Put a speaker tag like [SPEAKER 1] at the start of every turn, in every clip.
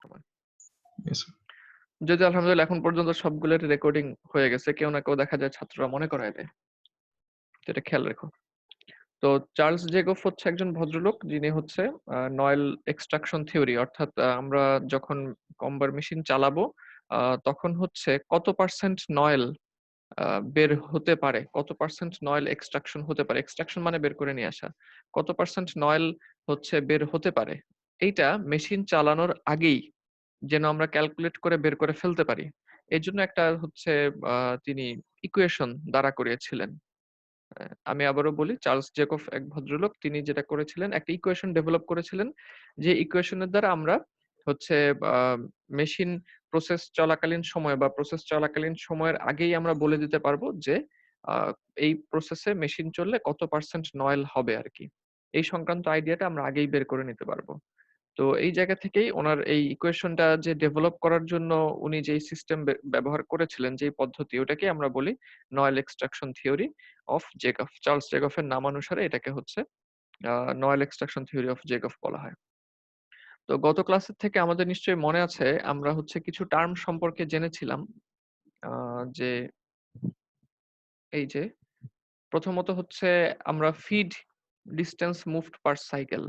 [SPEAKER 1] আমার।
[SPEAKER 2] Yes, sir.
[SPEAKER 1] যদি আলহামদুলিল্লাহ এখন পর্যন্ত সবগুলোর রেকর্ডিং হয়ে গেছে। কেউ না কেউ দেখা যায় ছাত্ররা মনে করায় দেয়। তো এটা খেয়াল রেখো। তো চার্লস জেকব হচ্ছে একজন ভদ্রলোক যিনি হচ্ছে নয়েল এক্সট্রাকশন থিওরি অর্থাৎ আমরা যখন কম্বার মেশিন চালাবো আ তখন হচ্ছে কত পার্সেন্ট নয়েল আ বের হতে পারে, কত পার্সেন্ট নয়েল এক্সট্রাকশন হতে পারে। এক্সট্রাকশন মানে বের করে নিয়ে আসা। কত পার্সেন্ট নয়েল হচ্ছে বের হতে পারে। এইটা মেশিন চালানোর আগেই যেন আমরা ক্যালকুলেট করে বের করে ফেলতে পারি। এজন্য একটা হচ্ছে আ তিনি ইকুয়েশন দাঁড়া করিয়েছিলেন। আমি আবারও বলি চার্লস জেকব এক ভদ্রলোক তিনি যেটা করেছিলেন একটা ইকুয়েশন ডেভেলপ করেছিলেন। যে ইকুয়েশনের দ্বারা আমরা হচ্ছে আ মেশিন প্রসেস চলাকালীন সময়ে বা প্রসেস চলাকালীন সময়ের আগেই আমরা বলে দিতে পারবো যে আ এই প্রসেসে মেশিন চললে কত পার্সেন্ট নয়েল হবে আরকি। এই সংক্রান্ত আইডিয়াটা আমরা আগেই বের করে নিতে পারবো। তো এই জায়গা থেকেই উনার এই ইকুয়েশনটা যে ডেভেলপ করার জন্য উনি যেই সিস্টেম ব্যবহার করেছিলেন, যেই পদ্ধতি ওটাকেই আমরা বলি noil extraction theory of Jacob. Charles জেকবের নামানুসারে এটাকে হচ্ছে a noil extraction theory of Jacob বলা হয়। তো গত ক্লাসের থেকে আমাদের নিশ্চয়ই মনে আছে আমরা হচ্ছে কিছু টার্ম সম্পর্কে জেনেছিলাম। আ যে এই যে প্রথমত হচ্ছে আমরা ফিড ডিসট্যান্স মুভড পার সাইকেল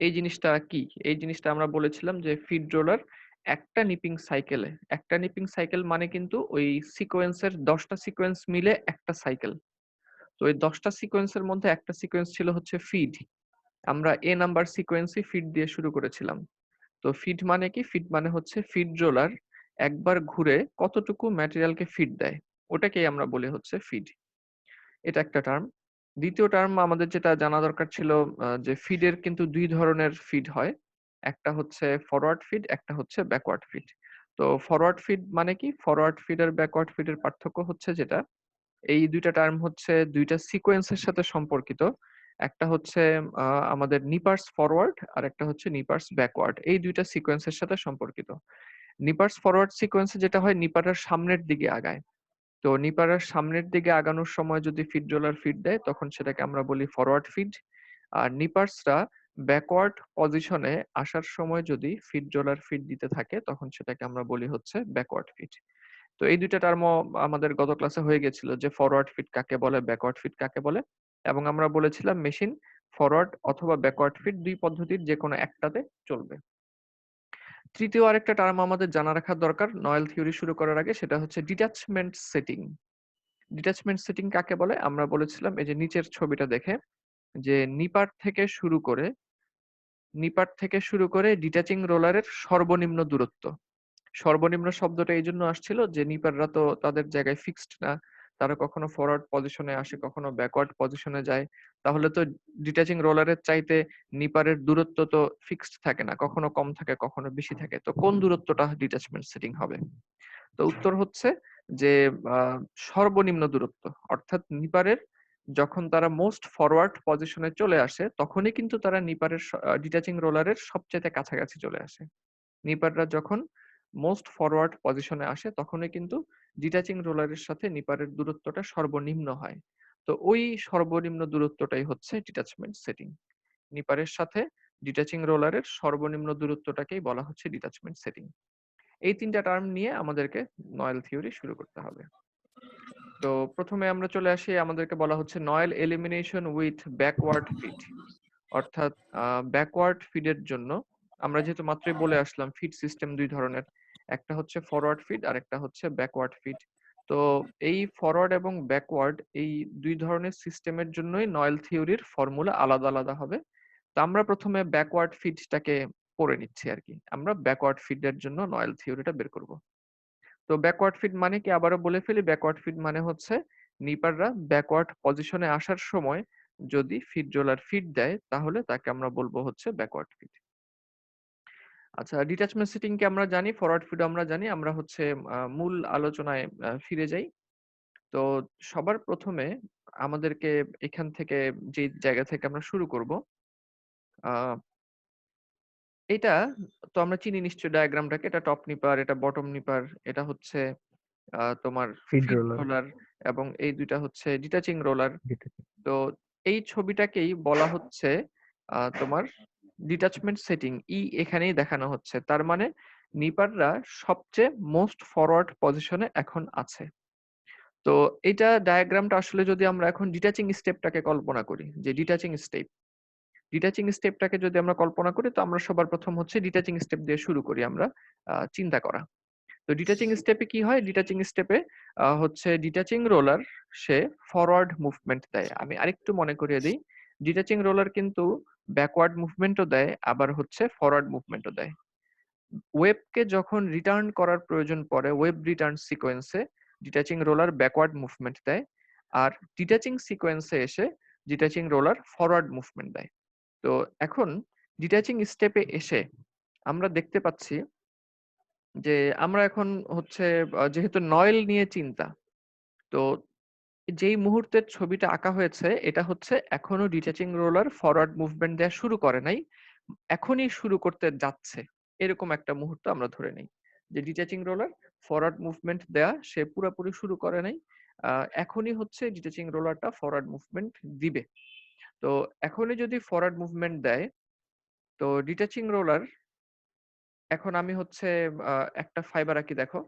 [SPEAKER 1] এই জিনিসটা কি? এই জিনিসটা আমরা বলেছিলাম যে ফিড রোলার একটা নিপিং সাইকেল মানে কিন্তু ওই সিকোয়েন্সের ১০ টা সিকোয়েন্স মিলে একটা সাইকেল। তো এই ১০ টা সিকোয়েন্সের মধ্যে একটা সিকোয়েন্স ছিল হচ্ছে ফিড। আমরা A নাম্বার সিকোয়েন্সই ফিড দিয়ে শুরু করেছিলাম। তো ফিড মানে কি? ফিড মানে হচ্ছে ফিড রোলার একবার ঘুরে কতটুকু ম্যাটেরিয়ালকে ফিড দেয়। ওটাকেই আমরা বলি হচ্ছে ফিড। এটা একটা টার্ম। ২য় টার্ম আমাদের যেটা জানা দরকার ছিল যে ফিডের কিন্তু ২ ধরনের ফিড হয়। একটা হচ্ছে ফরওয়ার্ড ফিড, একটা হচ্ছে ব্যাকওয়ার্ড ফিড। তো ফরওয়ার্ড ফিড মানে কি? ফরওয়ার্ড ফিড আর ব্যাকওয়ার্ড ফিডের পার্থক্য হচ্ছে যেটা, এই ২ টা টার্ম হচ্ছে ২ টা সিকোয়েন্সের সাথে সম্পর্কিত। একটা হচ্ছে আ আমাদের নিপার্স ফরওয়ার্ড আরেকটা হচ্ছে নিপার্স ব্যাকওয়ার্ড। এই ২ টা সিকোয়েন্সের সাথে সম্পর্কিত। নিপার্স ফরওয়ার্ড সিকোয়েন্স এ যেটা হয় নিপারের সামনের দিকে আগায়। তো নিপারের সামনের দিকে আগানোর সময় যদি ফিড রোলার ফিড দেয় তখন সেটাকে আমরা বলি ফরওয়ার্ড ফিড। আর নিপার্সরা ব্যাকওয়ার্ড পজিশনে আসার সময় যদি ফিড রোলার ফিড দিতে থাকে তখন সেটাকে আমরা বলি হচ্ছে ব্যাকওয়ার্ড ফিড। তো এই ২ টা টার্মও আমাদের গত ক্লাসে হয়ে গেছিল যে ফরওয়ার্ড ফিড কাকে বলে, ব্যাকওয়ার্ড ফিড কাকে বলে এবং আমরা বলেছিলাম মেশিন ফরওয়ার্ড অথবা ব্যাকওয়ার্ড ফিড ২ পদ্ধতির যেকোনো একটাতে চলবে। ৩য় আরেকটা টার্ম আমাদের জানা রাখা দরকার নয়েল থিওরি শুরু করার আগে সেটা হচ্ছে ডিটাচমেন্ট সেটিং। ডিটাচমেন্ট সেটিং কাকে বলে? আমরা বলেছিলাম এই যে নিচের ছবিটা দেখে যে নিপাট থেকে শুরু করে ডিটাচিং রোলারের সর্বনিম্ন দূরত্ব। সর্বনিম্ন শব্দটা এইজন্য আসছিল যে নিপাররা তো তাদের জায়গায় ফিক্সড না। তারা কখনো ফরওয়ার্ড পজিশনে আসে, কখনো ব্যাকওয়ার্ড পজিশনে যায়। তাহলে তো ডিটাচিং রোলারের চাইতে নিপারের দূরত্ব তো ফিক্সড থাকে না। কখনো কম থাকে, কখনো বেশি থাকে। তো কোন দূরত্বটা ডিটাচমেন্ট সেটিং হবে? তো উত্তর হচ্ছে যে আ সর্বনিম্ন দূরত্ব। অর্থাৎ নিপারের যখন তারা মোস্ট ফরওয়ার্ড পজিশনে চলে আসে, তখনই কিন্তু তারা নিপারের ডিটাচিং রোলারের সবচাইতে কাছাকাছি চলে আসে। নিপাররা যখন মোস্ট ফরওয়ার্ড পজিশনে আসে, তখনই কিন্তু ডিটাচিং রোলারের সাথে নিপারের দূরত্বটা সর্বনিম্ন হয়। তো ওই সর্বনিম্ন দূরত্বটাই হচ্ছে ডিটাচমেন্ট সেটিং। নিপারের সাথে ডিটাচিং রোলারের সর্বনিম্ন দূরত্বটাকেই বলা হচ্ছে ডিটাচমেন্ট সেটিং। এই ৩ টা টার্ম নিয়ে আমাদেরকে নয়েল থিওরি শুরু করতে হবে। তো ১ম এ আমরা চলে আসি আমাদেরকে বলা হচ্ছে Noel elimination with backward feed. অর্থাৎ ব্যাকওয়ার্ড ফিড এর জন্য আমরা যেহেতু মাত্রই বলে আসলাম ফিড সিস্টেম ২ ধরনের। একটা হচ্ছে ফরওয়ার্ড ফিড আরেকটা হচ্ছে ব্যাকওয়ার্ড ফিড। তো এই ফরওয়ার্ড এবং ব্যাকওয়ার্ড এই ২ ধরনের সিস্টেমের জন্যই নয়েল থিওরির ফর্মুলা আলাদা, আলাদা হবে। তো আমরা ১ম এ ব্যাকওয়ার্ড ফিডটাকে পড়ে নিচ্ছি আরকি। আমরা ব্যাকওয়ার্ড ফিড এর জন্য নয়েল থিওরিটা বের করব। তো ব্যাকওয়ার্ড ফিড মানে কি আবারও বলে ফেলি, ব্যাকওয়ার্ড ফিড মানে হচ্ছে নিপাররা ব্যাকওয়ার্ড পজিশনে আসার সময় যদি ফিড রোলার ফিড দেয় তাহলে তাকে আমরা বলবো হচ্ছে ব্যাকওয়ার্ড ফিড। আচ্ছা ডিটাচমেন্ট সেটিং কে আমরা জানি, ফরওয়ার্ড ফিড আমরা জানি। আমরা হচ্ছে মূল আলোচনায় ফিরে যাই। তো সবার ১ম এ আমাদেরকে এখান থেকে যে জায়গা থেকে আমরা শুরু করব আ এটা তো আমরা চিনি নিশ্চয়ই ডায়াগ্রামটাকে। এটা টপ নিপার, এটা বটম নিপার, এটা হচ্ছে তোমার
[SPEAKER 2] Feed
[SPEAKER 1] ফিড
[SPEAKER 2] roller
[SPEAKER 1] রোলার এবং এই ২ টা হচ্ছে ডিটাচিং রোলার।
[SPEAKER 2] detected.
[SPEAKER 1] তো এই ছবিটাকেই বলা হচ্ছে তোমার ডিটাচমেন্ট সেটিং। এখানেই দেখানো হচ্ছে। তার মানে নিপাররা সবচেয়ে মোস্ট ফরওয়ার্ড পজিশনে এখন আছে। তো এইটা ডায়াগ্রামটা আসলে যদি আমরা এখন ডিটাচিং স্টেপটাকে কল্পনা করি, যে ডিটাচিং স্টেপটাকে যদি আমরা কল্পনা করি, তো আমরা সবার ১ম হচ্ছে ডিটাচিং স্টেপ দিয়ে শুরু করি আমরা চিন্তা করা। তো ডিটাচিং স্টেপে কি হয়? ডিটাচিং স্টেপে হচ্ছে ডিটাচিং রোলার সে ফরওয়ার্ড মুভমেন্ট দেয়। আমি আরেকটু মনে করিয়ে দেই। ডিটাচিং রোলার কিন্তু ব্যাকওয়ার্ড মুভমেন্টও দেয়, আবার হচ্ছে ফরওয়ার্ড মুভমেন্টও দেয়। ওয়েবকে যখন রিটার্ন করার প্রয়োজন পড়ে, ওয়েব রিটার্ন সিকোয়েন্সে ডিটাচিং রোলার ব্যাকওয়ার্ড মুভমেন্ট দেয়। আর ডিটাচিং সিকোয়েন্সে এসে ডিটাচিং রোলার ফরওয়ার্ড মুভমেন্ট দেয়। তো এখন ডিটাচিং স্টেপে এসে আমরা দেখতে পাচ্ছি যে আমরা এখন হচ্ছে যেহেতু নয়েল নিয়ে চিন্তা, তো যেই মুহূর্তের ছবিটা আঁকা হয়েছে এটা হচ্ছে এখনো ডিটাচিং রোলার ফরওয়ার্ড মুভমেন্ট দেয়া শুরু করে নাই। এখনই শুরু করতে যাচ্ছে। এরকম একটা মুহূর্ত আমরা ধরে নেই। যে ডিটাচিং রোলার ফরওয়ার্ড মুভমেন্ট দেয়া সে পুরাপুরি শুরু করে নাই। আ এখনই হচ্ছে ডিটাচিং রোলারটা ফরওয়ার্ড মুভমেন্ট দিবে। তো এখনই যদি ফরওয়ার্ড মুভমেন্ট দেয়, তো ডিটাচিং রোলার এখন আমি হচ্ছে আ একটা ফাইবার আঁকি দেখো।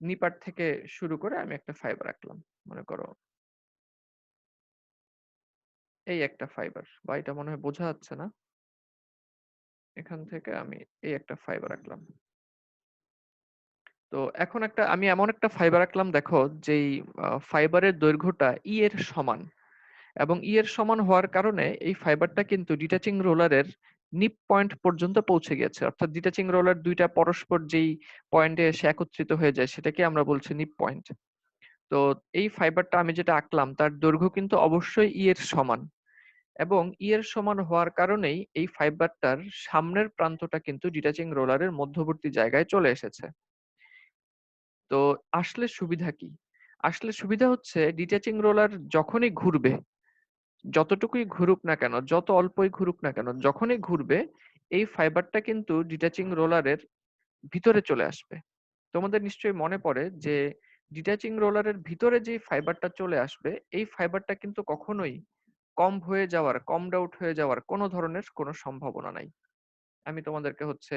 [SPEAKER 1] নিপাট থেকে শুরু করে আমি একটা ফাইবার আঁকলাম। মনে করো এই একটা ফাইবার, বা এটা মনে হয় বোঝা যাচ্ছে না। এখান থেকে আমি এই একটা ফাইবার আঁকলাম। তো এখন আমি এমন একটা ফাইবার আঁকলাম দেখো, যেই ফাইবারের দৈর্ঘ্যটা এর সমান, এবং এর সমান হওয়ার কারণে এই ফাইবারটা কিন্তু ডিটাচিং রোলারের নিপ পয়েন্ট পর্যন্ত পৌঁছে গেছে। অর্থাৎ ডিটাচিং রোলার ২ টা পরস্পর যেই পয়েন্টে এসে একত্রিত হয়ে যায় সেটাকে আমরা বলছি নিপ পয়েন্ট। তো এই ফাইবারটা আমি যেটা আঁকলাম তার দৈর্ঘ্য কিন্তু অবশ্যই এর সমান, এবং এর সমান হওয়ার কারণেই এই ফাইবারটার সামনের প্রান্তটা কিন্তু ডিটাচিং রোলারের মধ্যবর্তী জায়গায় চলে এসেছে। তো আসলে সুবিধা কি? আসলে সুবিধা হচ্ছে ডিটাচিং রোলার যখনই ঘুরবে, যতটুকুই ঘুরুক না কেন, যত অল্পই ঘুরুক না কেন, যখনই ঘুরবে এই ফাইবারটা কিন্তু ডিটাচিং রোলারের ভিতরে চলে আসবে। তোমাদের নিশ্চয়ই মনে পড়ে যে ডিটাচিং রোলারের ভিতরে যে ফাইবারটা চলে আসবে, এই ফাইবারটা কিন্তু কখনোই কমড আউট হয়ে যাওয়ার কোনো ধরনের কোনো সম্ভাবনা নাই। আমি তোমাদেরকে হচ্ছে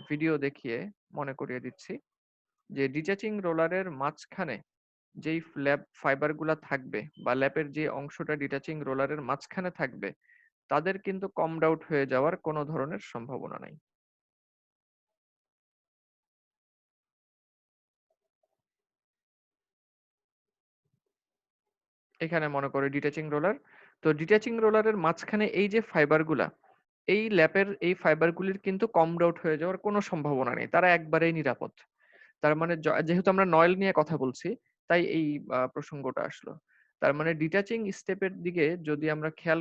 [SPEAKER 1] ভিডিও দেখিয়ে মনে করিয়ে দিচ্ছি যে ডিটাচিং রোলারের মাঝখানে যেই ল্যাপ ফাইবার গুলা থাকবে, বা ল্যাপের যে অংশটা ডিটাচিং রোলারের মাঝখানে থাকবে, তাদের কিন্তু কমড আউট হয়ে যাওয়ার কোনো ধরনের সম্ভাবনা নাই। এখানে মনে করো ডিটাচিং রোলার। তো ডিটাচিং রোলারের মাঝখানে এই যে ফাইবার গুলা, এই ল্যাপের এই ফাইবার গুলির কিন্তু কমড আউট হয়ে যাওয়ার কোনো সম্ভাবনা নেই। তারা একবারেই নিরাপদ। তার মানে যেহেতু আমরা নয়েল নিয়ে কথা বলছি, তাই এই প্রসঙ্গটা আসলো। তার মানে ডিটাচিং স্টেপের দিকে যদি আমরা খেয়াল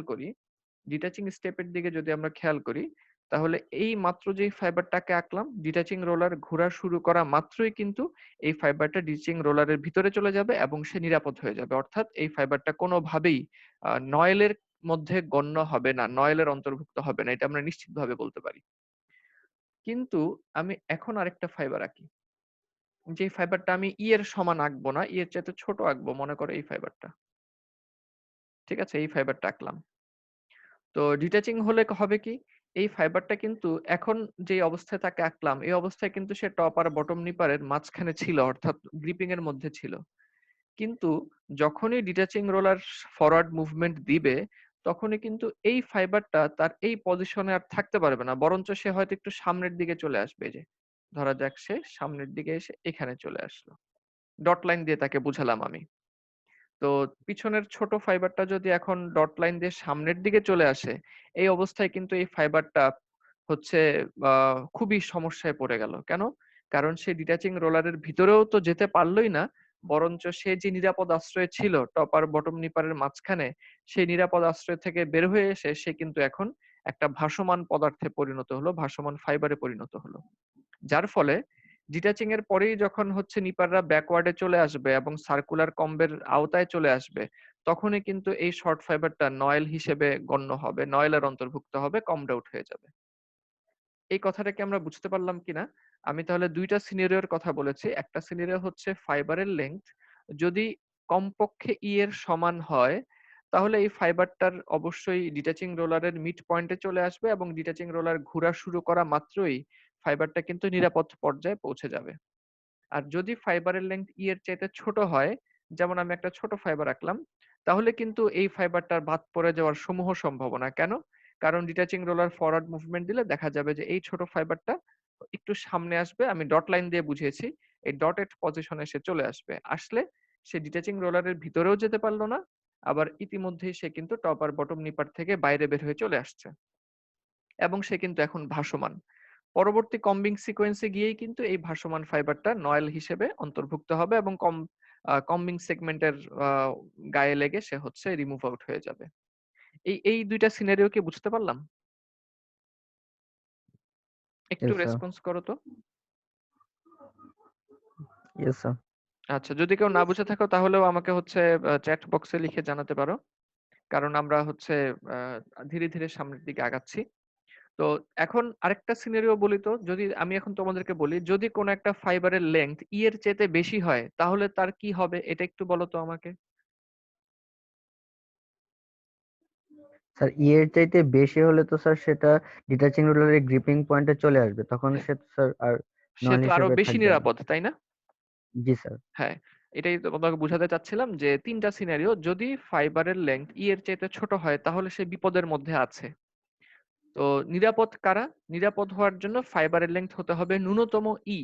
[SPEAKER 1] করি, তাহলে এই মাত্র যেই ফাইবারটাকে আঁকলাম, ডিটাচিং রোলার ঘোরা শুরু করা মাত্রই কিন্তু এই ফাইবারটা ডিটাচিং রোলারের ভিতরে চলে যাবে এবং সে নিরাপদ হয়ে যাবে। অর্থাৎ এই ফাইবারটা কোনোভাবেই নয়েলের মধ্যে গণ্য হবে না, নয়েলের অন্তর্ভুক্ত হবে না। এটা আমরা নিশ্চিতভাবে বলতে পারি। কিন্তু আমি এখন আরেকটা ফাইবার আঁকি। যে ফাইবারটা আমি এর সমান আঁকবো না, এর চাইতে ছোট আঁকবো। মনে করো এই ফাইবারটা। ঠিক আছে? এই ফাইবারটা আঁকলাম। তো ডিটাচিং হলে হবে কি? এই ফাইবারটা কিন্তু এখন যে অবস্থায় তাকে আঁকলাম, এই অবস্থায় কিন্তু সে টপ আর বটম নিপারের মাঝখানে ছিল, অর্থাৎ গ্রিপিং এর মধ্যে ছিল। কিন্তু যখনই ডিটাচিং রোলার ফরওয়ার্ড মুভমেন্ট দিবে, তখনই কিন্তু এই ফাইবারটা তার এই পজিশনে আর থাকতে পারবে না। বরঞ্চ সে হয়তো একটু সামনের দিকে চলে আসবে। এই যে ধরা যাক সে সামনের দিকে এসে এখানে চলে আসলো। ডট লাইন দিয়ে তাকে বুঝালাম আমি। তো পিছনের ছোট ফাইবারটা যদি এখন ডট লাইন দিয়ে সামনের দিকে চলে আসে, এই অবস্থায় কিন্তু এই ফাইবারটা হচ্ছে খুবই সমস্যায় পড়ে গেল। কেন? কারণ সে ডিটাচিং রোলারের ভিতরেও তো যেতে পারলই না। বরঞ্চ সে যে নিরাপদ আশ্রয়ে ছিল টপ আর বটম নিপারের মাঝখানে, সেই নিরাপদ আশ্রয় থেকে বের হয়ে এসে সে কিন্তু এখন একটা ভাসমান পদার্থে পরিণত হলো, ভাসমান ফাইবারে পরিণত হলো। যার ফলে ডিটাচিং এর পরেই যখন হচ্ছে নিপাররা ব্যাকওয়ার্ডে চলে আসবে এবং সার্কুলার কম্বের আওতায় চলে আসবে, তখনই কিন্তু এই শর্ট ফাইবারটা নয়েল হিসেবে গণ্য হবে, নয়েলের অন্তর্ভুক্ত হবে, কমড আউট হয়ে যাবে। এই কথাটা কি আমরা বুঝতে পারলাম কিনা? আমি তাহলে ২ টা সিনারিওর কথা বলেছি। একটা সিনারিও হচ্ছে ফাইবারের লেংথ যদি কমপক্ষে এর সমান হয়, তাহলে এই ফাইবারটার অবশ্যই ডিটাচিং রোলারের মিড পয়েন্টে চলে আসবে, এবং ডিটাচিং রোলার ঘোরা শুরু করা মাত্রই ফাইবারটা কিন্তু নিরাপদ পর্যায়ে পৌঁছে যাবে। আর যদি ফাইবারের লেংথ এর চাইতে ছোট হয়, যেমন আমি একটা ছোট ফাইবার আঁকলাম, তাহলে কিন্তু এই ফাইবারটার বাদ পড়ে যাওয়ার সমূহ সম্ভাবনা। কেন? কারণ ডিটাচিং রোলার ফরওয়ার্ড মুভমেন্ট দিলে দেখা যাবে যে এই ছোট ফাইবারটা একটু সামনে আসবে। আমি ডট লাইন দিয়ে বুঝিয়েছি। এই ডটেড পজিশনে সে চলে আসবে। আসলে সে ডিটাচিং রোলারের ভিতরেও যেতে পারল না। আবার ইতিমধ্যেই সে কিন্তু টপ আর বটম নিপার থেকে বাইরে বের হয়ে চলে আসছে। এবং সে কিন্তু এখন ভাসমান। পরবর্তী কম্বিং সিকোয়েন্সে গিয়েই কিন্তু এই ভাসমান ফাইবারটা নয়েল হিসেবে অন্তর্ভুক্ত হবে এবং কম্বিং সেগমেন্টের আ গায়ে লেগে সে হচ্ছে রিমুভ আউট হয়ে যাবে। এই ২ টা সিনারিও কি বুঝতে পারলাম? একটু
[SPEAKER 2] ইয়েস স্যার,
[SPEAKER 1] রেসপন্স করো তো।
[SPEAKER 2] Yes sir.
[SPEAKER 1] আচ্ছা, যদি কেউ না বুঝে থাকো তাহলেও আমাকে হচ্ছে চ্যাট বক্সে লিখে জানাতে পারো। কারণ আমরা হচ্ছে আ ধীরে, ধীরে সামনের দিকে আগাচ্ছি। তো এখন আরেকটা সিনারিও বলি তো, যদি আমি এখন তোমাদেরকে বলি, যদি কোন একটা ফাইবারের লেংথ এর চাইতে বেশি হয়, তাহলে তার কি হবে? এটা একটু বলো তো আমাকে।
[SPEAKER 2] স্যার এর চাইতে বেশি হলে তো স্যার সেটা ডিটাচিং রোলারের গ্রিপিং পয়েন্টে চলে আসবে। তখন
[SPEAKER 1] হ্যাঁ,
[SPEAKER 2] সে তো স্যার আর
[SPEAKER 1] সে
[SPEAKER 2] নল
[SPEAKER 1] তো আরো
[SPEAKER 2] হিসেবে
[SPEAKER 1] বেশি
[SPEAKER 2] থাকবে না।
[SPEAKER 1] নিরাপদ, তাই না?
[SPEAKER 2] জি স্যার।
[SPEAKER 1] হ্যাঁ, এটাই তো তোমাকে বুঝাতে চাচ্ছিলাম যে ৩ টা সিনারিও, যদি ফাইবারের লেংথ এর চাইতে ছোট হয় তাহলে সে বিপদের মধ্যে আছে। তো নিরাপদ কারা? নিরাপদ হওয়ার জন্য ফাইবারের লেংথ হতে হবে ন্যূনতম ই।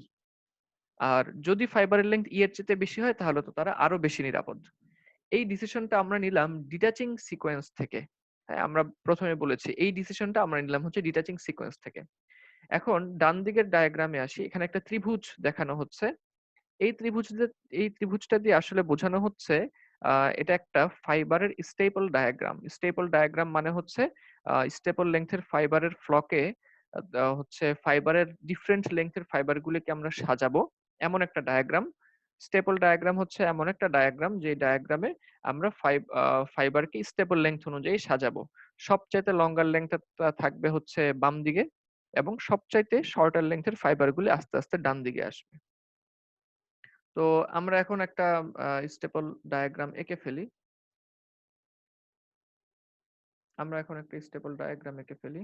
[SPEAKER 1] আর যদি ফাইবারের লেংথ এর চাইতে বেশি হয় তাহলে তো তারা আরো বেশি নিরাপদ। এই ডিসিশনটা আমরা নিলাম ডিটাচিং সিকোয়েন্স থেকে। হ্যাঁ, আমরা ১ম এ বলেছি এই ডিসিশনটা আমরা নিলাম হচ্ছে ডিটাচিং সিকোয়েন্স থেকে। এখন ডান দিকের ডায়াগ্রামে আসি। এখানে একটা ত্রিভুজ দেখানো হচ্ছে। এই এই ত্রিভুজটা দিয়ে আসলে বোঝানো হচ্ছে আ এটা একটা ফাইবারের স্টেপল ডায়াগ্রাম। স্টেপল ডায়াগ্রাম মানে হচ্ছে স্টেপল লেংথ এর ফাইবারের ফ্লকে হচ্ছে ফাইবারের ডিফারেন্ট লেংথ এর ফাইবার গুলিকে আমরা সাজাবো। এমন একটা ডায়াগ্রাম। স্টেপল ডায়াগ্রাম হচ্ছে এমন একটা ডায়াগ্রাম যে ডায়াগ্রামে আমরা ফাইবারকে স্টেপল লেংথ অনুযায়ী সাজাবো। সবচাইতে লঙ্গার লেংথ টা থাকবে হচ্ছে বাম দিকে এবং সবচাইতে শর্টার লেংথ এর ফাইবার গুলি আস্তে, আস্তে ডান দিকে আসবে। তো আমরা এখন একটা স্টেপল ডায়াগ্রাম এঁকে ফেলি। আমরা এখন একটা স্টেপল ডায়াগ্রাম এঁকে ফেলি।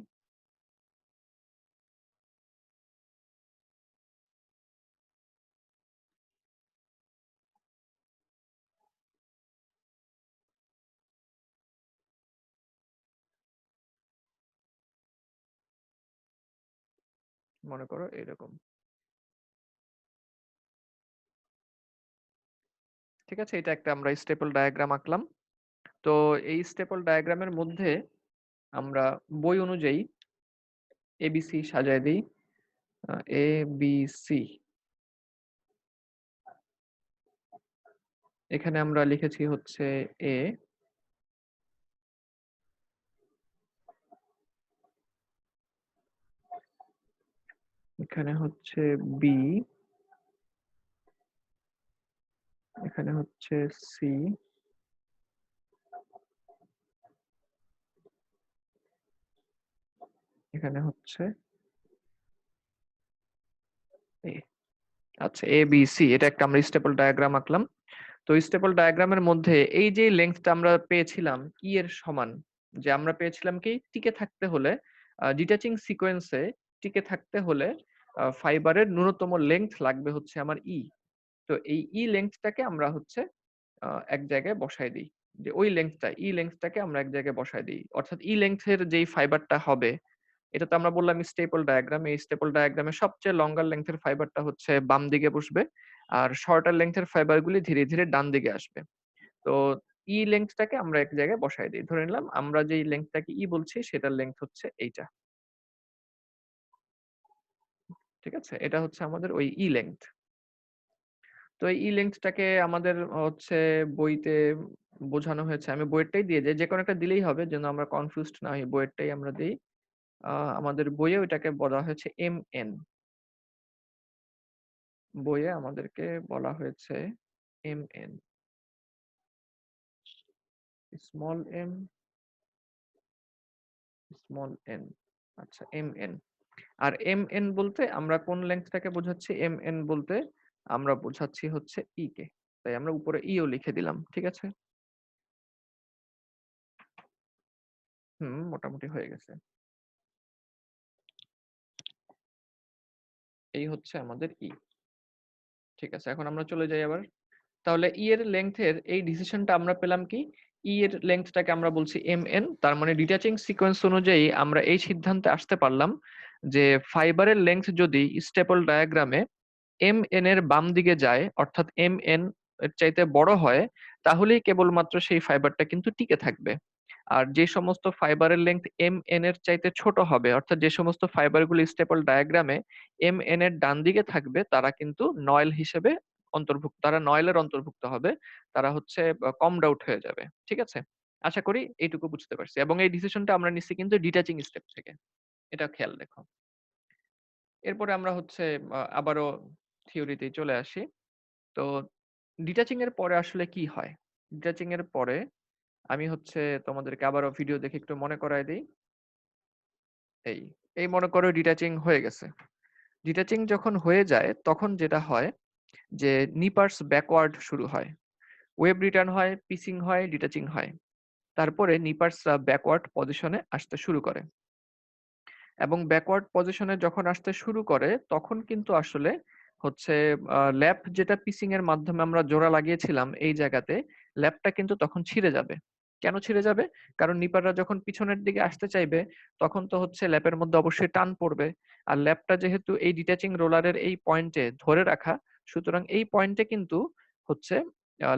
[SPEAKER 1] মনে করো এরকম। ঠিক আছে? এটা একটা আমরা স্টেপল ডায়াগ্রাম আঁকলাম। তো এই স্টেপল ডায়াগ্রামের মধ্যে আমরা বই অনুযায়ী এবিসি সাজায় দেই। এবিসি। এখানে আমরা লিখেছি হচ্ছে এ, এখানে হচ্ছে বি, এখানে হচ্ছে সি, এখানে হচ্ছে এ। আচ্ছা, এ বি সি, এটা একটা আমরা স্টেপল ডায়াগ্রাম আঁকলাম। তো স্টেপল ডায়াগ্রামের মধ্যে এই যে লেংথটা আমরা পেয়েছিলাম ই এর সমান, যে আমরা পেয়েছিলাম কি টিকে থাকতে হলে ডিটাচিং সিকোয়েন্সে টিকে থাকতে হলে ফাইবারের ন্যূনতম লেংথ লাগবে হচ্ছে আমার ই। তো এই ই লেংথটাকে আমরা হচ্ছে এক জায়গায় বসায় দিই। যে ওই লেংথটা ই লেংথটাকে আমরা এক জায়গায় বসায় দিই। অর্থাৎ ই লেংথের যেই ফাইবারটা হবে, এটা তো আমরা বললাম স্টেপল ডায়াগ্রাম। এই স্টেপল ডায়াগ্রামে সবচেয়ে লঙ্গার লেংথের ফাইবারটা হচ্ছে বাম দিকে বসবে। আর শর্টার লেংথের ফাইবার গুলি ধীরে, ধীরে ডান দিকে আসবে। তো ই লেংথটাকে আমরা এক জায়গায় বসায় দেই। ধরে নিলাম আমরা যেই লেংথটাকে ই বলছি সেটার লেংথ হচ্ছে এইটা। ঠিক আছে? এটা হচ্ছে আমাদের ওই ই লেংথ। তো এই ই লেংথটাকে আমাদের হচ্ছে বইতে বোঝানো হয়েছে। আমি বইয়েরটাই দিয়ে যাই। যেকোনো একটা দিলেই হবে যেন আমরা কনফিউজড না হই। বইয়েরটাই আমরা দেই। আমাদের বইয়ে ওইটাকে বলা হয়েছে এমএন। বইয়ে আমাদেরকে বলা হয়েছে MN. Small M, small N. আচ্ছা, এমএন। আর এমএন বলতে আমরা কোন লেংথটাকে বোঝাচ্ছি? এমএন বলতে আমরা বোঝাচ্ছি হচ্ছে ই কে। তাই আমরা উপরে ইও লিখে দিলাম। ঠিক আছে? হুম, মোটামুটি হয়ে গেছে। এই হচ্ছে আমাদের ই। ঠিক আছে, এখন আমরা চলে যাই আবার। তাহলে ই এর লেংথের এই ডিসিশনটা আমরা পেলাম কি, ই এর লেংথটাকে আমরা বলছি mn। তার মানে ডিটাচিং সিকোয়েন্স অনুযায়ী আমরা এই সিদ্ধান্তে আসতে পারলাম যে ফাইবারের লেংথ যদি স্টেপল ডায়াগ্রামে mn এর বাম দিকে যায়, অর্থাৎ mn এর চাইতে বড় হয়, তাহলেই কেবলমাত্র সেই ফাইবারটা কিন্তু টিকে থাকবে। আর যে সমস্ত ফাইবারের লেংথ mn এর চাইতে ছোট হবে, অর্থাৎ যে সমস্ত ফাইবারগুলো স্টেপল ডায়াগ্রামে mn এর ডান দিকে থাকবে, তারা কিন্তু নয়েল হিসেবে অন্তর্ভুক্ত, তারা নয়েলের অন্তর্ভুক্ত হবে, তারা হচ্ছে কমড আউট হয়ে যাবে। ঠিক আছে, আশা করি এইটুকু বুঝতে পারছি। এবং এই ডিসিশনটা আমরা নিচ্ছি কিন্তু ডিটাচিং স্টেপ থেকে, এটা খেয়াল রেখো। এরপরে আমরা হচ্ছে আবারও থিওরিতেই চলে আসি। তো ডিটাচিং এর পরে আসলে কি হয়? ডিটাচিং এর পরে আমি হচ্ছে তোমাদেরকে আবারও ভিডিও দেখে একটু মনে করায় দিই। এই এই মনে করো ডিটাচিং হয়ে গেছে। ডিটাচিং যখন হয়ে যায় তখন যেটা হয় যে নিপার্স ব্যাকওয়ার্ড শুরু হয়, ওয়েব রিটার্ন হয়, পিসিং হয়, ডিটাচিং হয়। তারপরে নিপার্সরা ব্যাকওয়ার্ড পজিশনে আসতে শুরু করে, এবং ব্যাকওয়ার্ড পজিশনে যখন আসতে শুরু করে তখন কিন্তু আসলে হচ্ছে ল্যাপ যেটা পিসিং এর মাধ্যমে আমরা জোড়া লাগিয়েছিলাম এই জায়গাতে, ল্যাপটা কিন্তু তখন ছিঁড়ে যাবে। কেন ছিঁড়ে যাবে? কারণ নিপাররা যখন পিছনের দিকে আসতে চাইবে তখন তো হচ্ছে ল্যাপের মধ্যে অবশ্যই টান পড়বে। আর ল্যাপটা যেহেতু এই ডিটাচিং রোলারের এই পয়েন্টে ধরে রাখা, সুতরাং এই পয়েন্টে কিন্তু হচ্ছে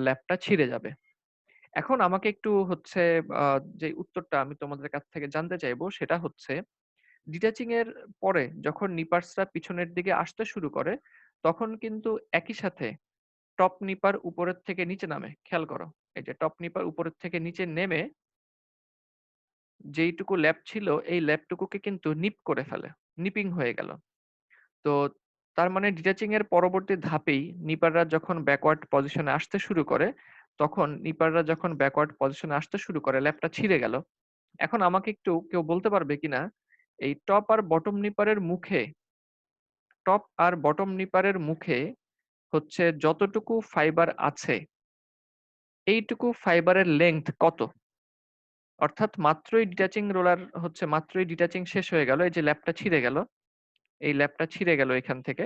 [SPEAKER 1] ল্যাপটা ছিঁড়ে যাবে। এখন আমাকে একটু হচ্ছে যে উত্তরটা আমি তোমাদের কাছ থেকে জানতে চাইবো সেটা হচ্ছে, ডিটাচিং এর পরে যখন নিপার্সরা পিছনের দিকে আসতে শুরু করে তখন কিন্তু একই সাথে টপ নিপার উপরের থেকে নিচে নামে। খেয়াল করো, এই যে টপ নিপার উপরের থেকে নিচে নেমে যেইটুকু ল্যাপ ছিল এই ল্যাপটুকুকে কিন্তু নিপ করে ফেলে, নিপিং হয়ে গেল। তো তার মানে ডিটাচিং এর পরবর্তী ধাপেই নিপাররা যখন ব্যাকওয়ার্ড পজিশনে আসতে শুরু করে, তখন নিপাররা যখন ব্যাকওয়ার্ড পজিশনে আসতে শুরু করে ল্যাপটা ছিঁড়ে গেল। এখন আমাকে একটু কেউ বলতে পারবে কিনা এই টপ আর বটম নিপারের মুখে, টপ আর বটম নিপারের মুখে হচ্ছে যতটুকু ফাইবার আছে এইটুকু ফাইবারের লেংথ কত? অর্থাৎ মাত্রই ডিটাচিং রোলার হচ্ছে মাত্রই ডিটাচিং শেষ হয়ে গেল, এই যে ল্যাপটা ছিঁড়ে গেল, এই ল্যাপটা ছিঁড়ে গেল এখান থেকে।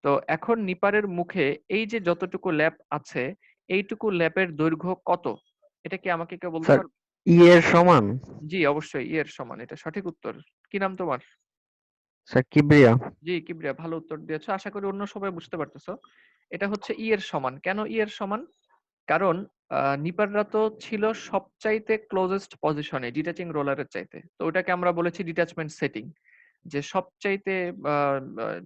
[SPEAKER 1] তো এখন নিপারের মুখে এই যে যতটুকু ল্যাপ আছে এইটুকু ল্যাপের দৈর্ঘ্য কত? এটা কি আমাকে কেউ বলতে
[SPEAKER 2] স্যার
[SPEAKER 1] পারবে?
[SPEAKER 2] ই এর সমান।
[SPEAKER 1] জি অবশ্যই এর সমান, এটা সঠিক উত্তর। কি নাম তোমার?
[SPEAKER 2] স্যার কিবরিয়া।
[SPEAKER 1] জি কিবরিয়া, ভালো উত্তর দিয়েছো। আশা করি অন্য সবাই বুঝতে পারতেছো। এটা হচ্ছে ই এর সমান। কেন ই এর সমান? কারণ নিপাররা তো ছিল সবচাইতে ক্লোজেস্ট পজিশনে ডিটাচিং রোলারের চাইতে, তো ওটাকে আমরা বলেছি ডিটাচমেন্ট সেটিং, যে সবচাইতে আহ, আহ,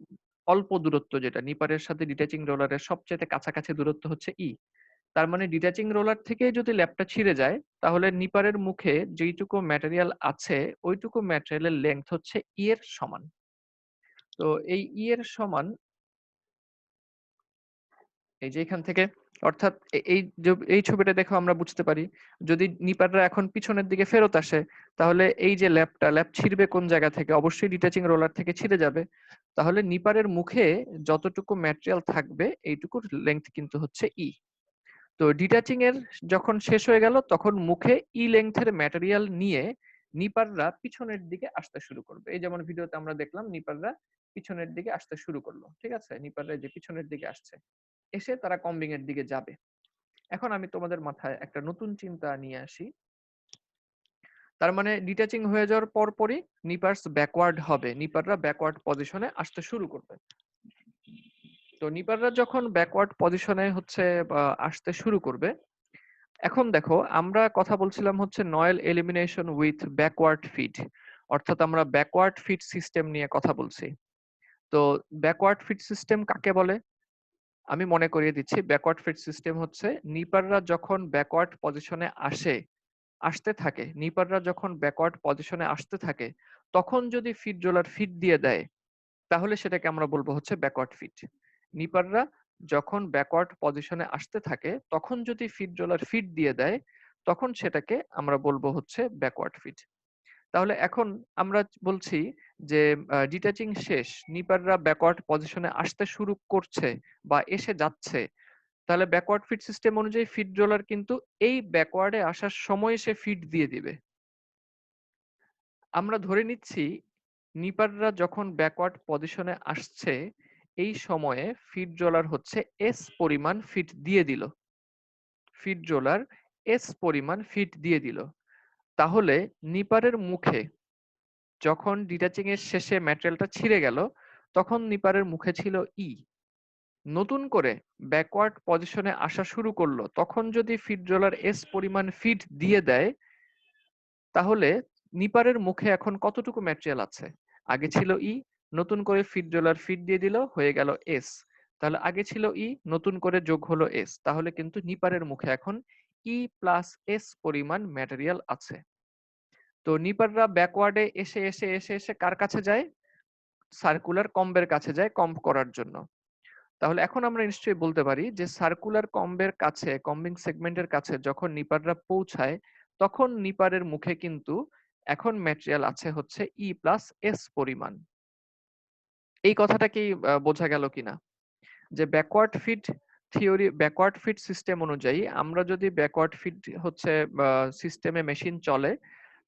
[SPEAKER 1] অল্প দূরত্ব, যেটা নিপারের সাথে ডিটাচিং রোলারের সবচাইতে কাছাকাছি দূরত্ব হচ্ছে ই। তার মানে ডিটাচিং রোলার থেকে যদি ল্যাপটা ছিঁড়ে যায় তাহলে নিপারের মুখে যেইটুকু ম্যাটেরিয়াল আছে ওইটুকু ম্যাটেরিয়ালের লেংথ হচ্ছে ই এর সমান। তো এই ই এর সমান এই যে এখান থেকে, অর্থাৎ এই যে এই ছবিটা দেখো আমরা বুঝতে পারি, যদি নিপাররা এখন পিছনের দিকে ফেরত আসে তাহলে এই যে ল্যাপ ছিঁড়বে কোন জায়গা থেকে? অবশ্যই ডিটাচিং রোলার থেকে ছিঁড়ে যাবে। তাহলে নিপারের মুখে যতটুকু ম্যাটেরিয়াল থাকবে এইটুকুর লেংথ কিন্তু হচ্ছে ই। তো ডিটাচিং এর যখন শেষ হয়ে গেল তখন মুখে ই লেংথের ম্যাটেরিয়াল নিয়ে নিপাররা পিছনের দিকে আসতে শুরু করবে। এই যেমন ভিডিওতে আমরা দেখলাম নিপাররা পিছনের দিকে আসতে শুরু করলো। ঠিক আছে, নিপাররা যে পিছনের দিকে আসছে, এসে তারা কম্বিং এর দিকে যাবে। এখন আমি তোমাদের মাথায় একটা নতুন চিন্তা নিয়ে আসি। তার মানে ডিটাচিং হয়ে যাওয়ার পরপরই নিপার্স ব্যাকওয়ার্ড হবে, নিপাররা ব্যাকওয়ার্ড পজিশনে আসতে শুরু করবে। তো নিপাররা যখন ব্যাকওয়ার্ড পজিশনে হচ্ছে আসতে শুরু করবে, এখন দেখো আমরা কথা বলছিলাম হচ্ছে Noel elimination with backward feed, অর্থাৎ আমরা ব্যাকওয়ার্ড ফিড সিস্টেম নিয়ে কথা বলছি। তো ব্যাকওয়ার্ড ফিড সিস্টেম কাকে বলে? আমি মনে করিয়ে দিচ্ছি, ব্যাকওয়ার্ড ফিড সিস্টেম হচ্ছে নিপাররা যখন ব্যাকওয়ার্ড পজিশনে আসতে থাকে, নিপাররা যখন ব্যাকওয়ার্ড পজিশনে আসতে থাকে তখন যদি ফিড রোলার ফিড দিয়ে দেয় তাহলে সেটাকে আমরা বলবো হচ্ছে ব্যাকওয়ার্ড ফিড। নিপাররা যখন ব্যাকওয়ার্ড পজিশনে আসতে থাকে তখন যদি ফিড রোলার ফিড দিয়ে দেয় তখন সেটাকে আমরা বলবো হচ্ছে ব্যাকওয়ার্ড ফিড। তাহলে এখন আমরা বলছি যে ডিটাচিং শেষ, নিপাররা ব্যাকওয়ার্ড পজিশনে আসতে শুরু করছে বা এসে যাচ্ছে, তাহলে ব্যাকওয়ার্ড ফিড সিস্টেম অনুযায়ী ফিড রোলার কিন্তু এই ব্যাকওয়ার্ডে আসার সময় সে ফিড দিয়ে দিবে। আমরা ধরে নিচ্ছি নিপাররা যখন ব্যাকওয়ার্ড পজিশনে আসছে এই সময়ে ফিড রোলার হচ্ছে এস পরিমাণ ফিড দিয়ে দিল, ফিড রোলার এস পরিমাণ ফিড দিয়ে দিল, তাহলে নিপারের মুখে যখন ডিটাচিং এর শেষে ম্যাটেরিয়ালটা ছিঁড়ে গেল, তখন নিপারের মুখে ছিল ই। নতুন করে ব্যাকওয়ার্ড পজিশনে আসা শুরু করলো, তখন যদি ফিড রোলার এস পরিমাণ ফিড দিয়ে দেয়, তাহলে নিপারের মুখে এখন কতটুকু ম্যাটেরিয়াল আছে? আগে ছিল ই, নতুন করে ফিড রোলার ফিড দিয়ে দিল, হয়ে গেল এস। তাহলে আগে ছিল ই, নতুন করে যোগ হলো এস, তাহলে কিন্তু নিপারের মুখে এখন ই প্লাস এস পরিমাণ ম্যাটেরিয়াল আছে। তো নিপাররা ব্যাকওয়ার্ডে এসে এসে এসে এসে কার কাছে যায়? সার্কুলার কম্বের কাছে যায় কম্ব করার জন্য। তাহলে এখন আমরা নিশ্চয়ই বলতে পারি যে সার্কুলার কম্বের কাছে, কম্বিং সেগমেন্টের কাছে যখন নিপাররা পৌঁছায়, তখন নিপারের মুখে কিন্তু এখন ম্যাটেরিয়াল আছে হচ্ছে ই প্লাস এস পরিমাণ। এই কথাটা কি বোঝা গেল কিনা? যে backward feed theory, backward feed system অনুযায়ী আমরা যদি ব্যাকওয়ার্ড ফিড হচ্ছে সিস্টেমে মেশিন চলে,